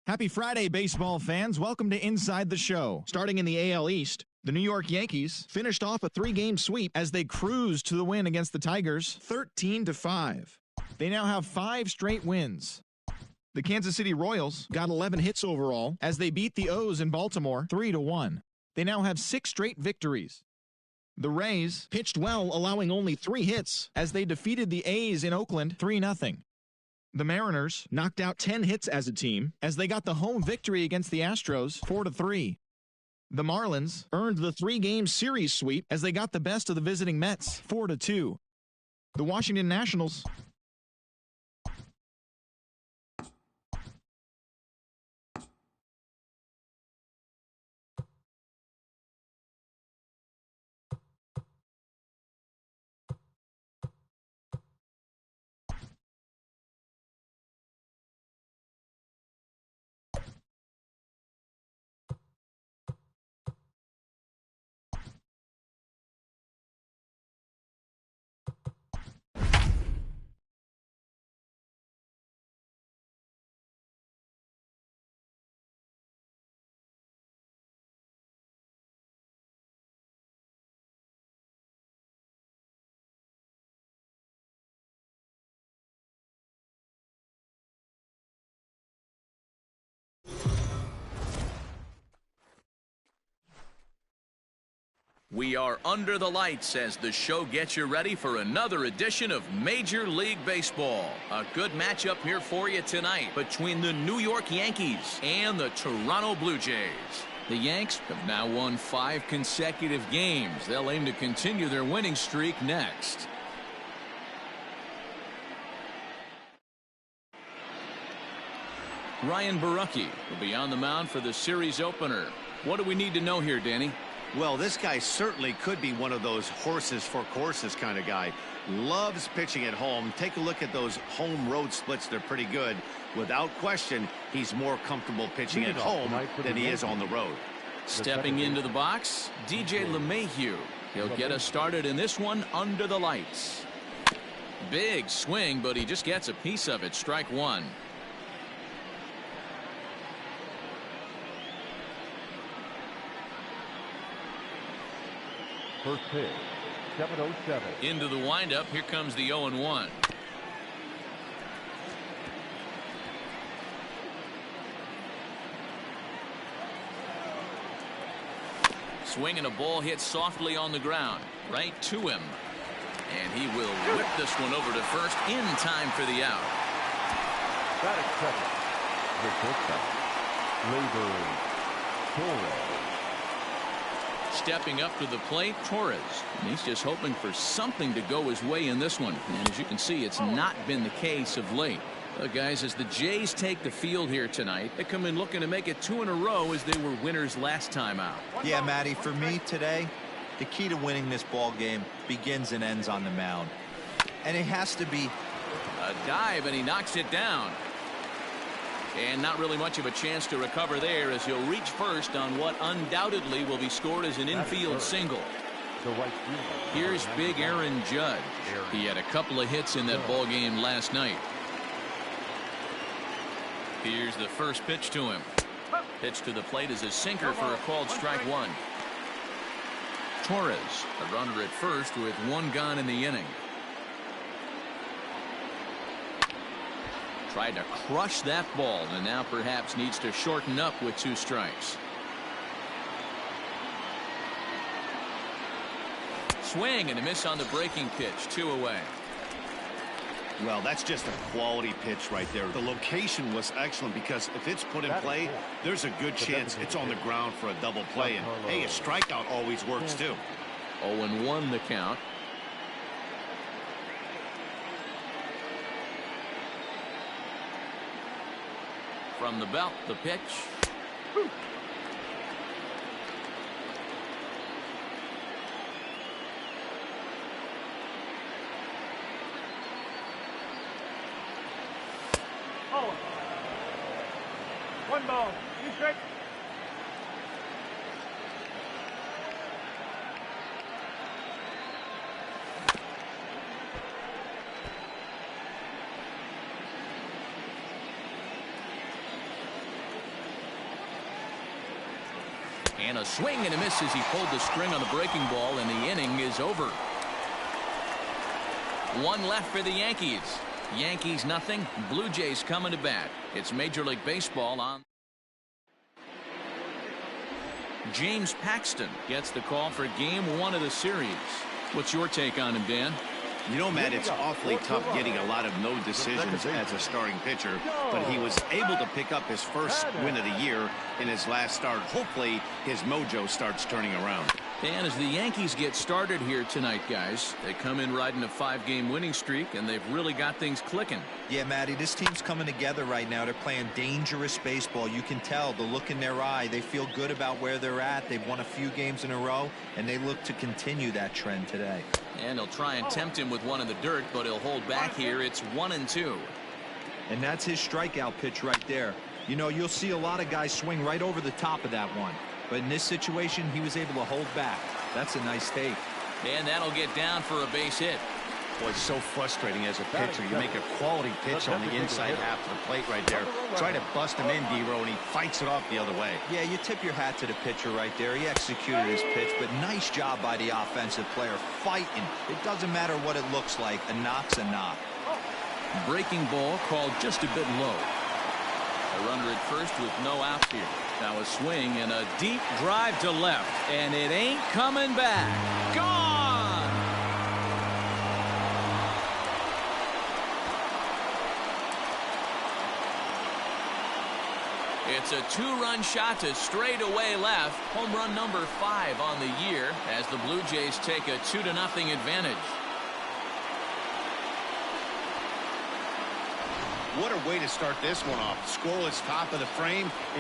Happy Friday, baseball fans. Welcome to Inside the Show. Starting in the AL East, the New York Yankees finished off a 3-game sweep as they cruised to the win against the Tigers 13-5. They now have 5 straight wins. The Kansas City Royals got 11 hits overall as they beat the O's in Baltimore 3-1. They now have 6 straight victories. The Rays pitched well, allowing only 3 hits as they defeated the A's in Oakland 3-0. The Mariners knocked out 10 hits as a team as they got the home victory against the Astros 4-3. The Marlins earned the 3-game series sweep as they got the best of the visiting Mets 4-2. The Washington Nationals We are under the lights as the show gets you ready for another edition of Major League Baseball. A good matchup here for you tonight between the New York Yankees and the Toronto Blue Jays. The Yanks have now won 5 consecutive games. They'll aim to continue their winning streak next. Ryan Borucki will be on the mound for the series opener. What do we need to know here, Danny? Well, this guy certainly could be one of those horses for courses kind of guy. Loves pitching at home. Take a look at those home road splits. They're pretty good. Without question, he's more comfortable pitching at home than he is on the road. Stepping into the box, DJ LeMahieu. He'll get us started in this one under the lights. Big swing, but he just gets a piece of it. Strike 1. First pitch, 7:07. Into the windup. Here comes the 0-1. Swing and a ball hit softly on the ground. Right to him. And he will whip this one over to first in time for the out. Got it, second. The shortstop, Labor Torres. Stepping up to the plate, Torres. And he's just hoping for something to go his way in this one. And as you can see, it's not been the case of late. Guys, as the Jays take the field here tonight, they come in looking to make it 2 in a row as they were winners last time out. Yeah, Matty, for me today, the key to winning this ball game begins and ends on the mound. And it has to be a dive, and he knocks it down. And not really much of a chance to recover there as he'll reach first on what undoubtedly will be scored as an infield single. Here's big Aaron Judge. He had a couple of hits in that ball game last night. Here's the first pitch to him. Pitch to the plate is a sinker for a called strike 1. Torres, a runner at first with 1 gone in the inning. Tried to crush that ball and now perhaps needs to shorten up with 2 strikes. Swing and a miss on the breaking pitch. 2 away. Well, that's just a quality pitch right there. The location was excellent because if it's put in play, there's a good chance it's on the ground for a double play. And hey, a strikeout always works too. 0-1 the count. From the belt, the pitch. Oh. 1 ball. You strike. And a swing and a miss as he pulled the string on the breaking ball, and the inning is over. One left for the Yankees. Yankees nothing. Blue Jays coming to bat. It's Major League Baseball on. James Paxton gets the call for game 1 of the series. What's your take on him, Dan? You know, Matt, it's awfully tough getting a lot of no decisions as a starting pitcher, but he was able to pick up his first win of the year in his last start. Hopefully, his mojo starts turning around. And as the Yankees get started here tonight, guys, they come in riding a 5-game winning streak, and they've really got things clicking. Yeah, Matty, this team's coming together right now. They're playing dangerous baseball. You can tell the look in their eye. They feel good about where they're at. They've won a few games in a row, and they look to continue that trend today. And they'll try and tempt him with one in the dirt, but he'll hold back here. It's 1-2. And that's his strikeout pitch right there. You know, you'll see a lot of guys swing right over the top of that one. But in this situation, he was able to hold back. That's a nice take. And that'll get down for a base hit. Boy, it's so frustrating as a pitcher. You make a quality pitch on the inside half of the plate right there. Try to bust him in, D-Row, and he fights it off the other way. Yeah, you tip your hat to the pitcher right there. He executed his pitch, but nice job by the offensive player fighting. It doesn't matter what it looks like. A knock's a knock. Breaking ball called just a bit low. A runner at first with no outs here. Now a swing and a deep drive to left, and it ain't coming back. Gone! It's a 2-run shot to straightaway left. Home run number 5 on the year as the Blue Jays take a 2-0 advantage. What a way to start this one off. Scoreless top of the frame.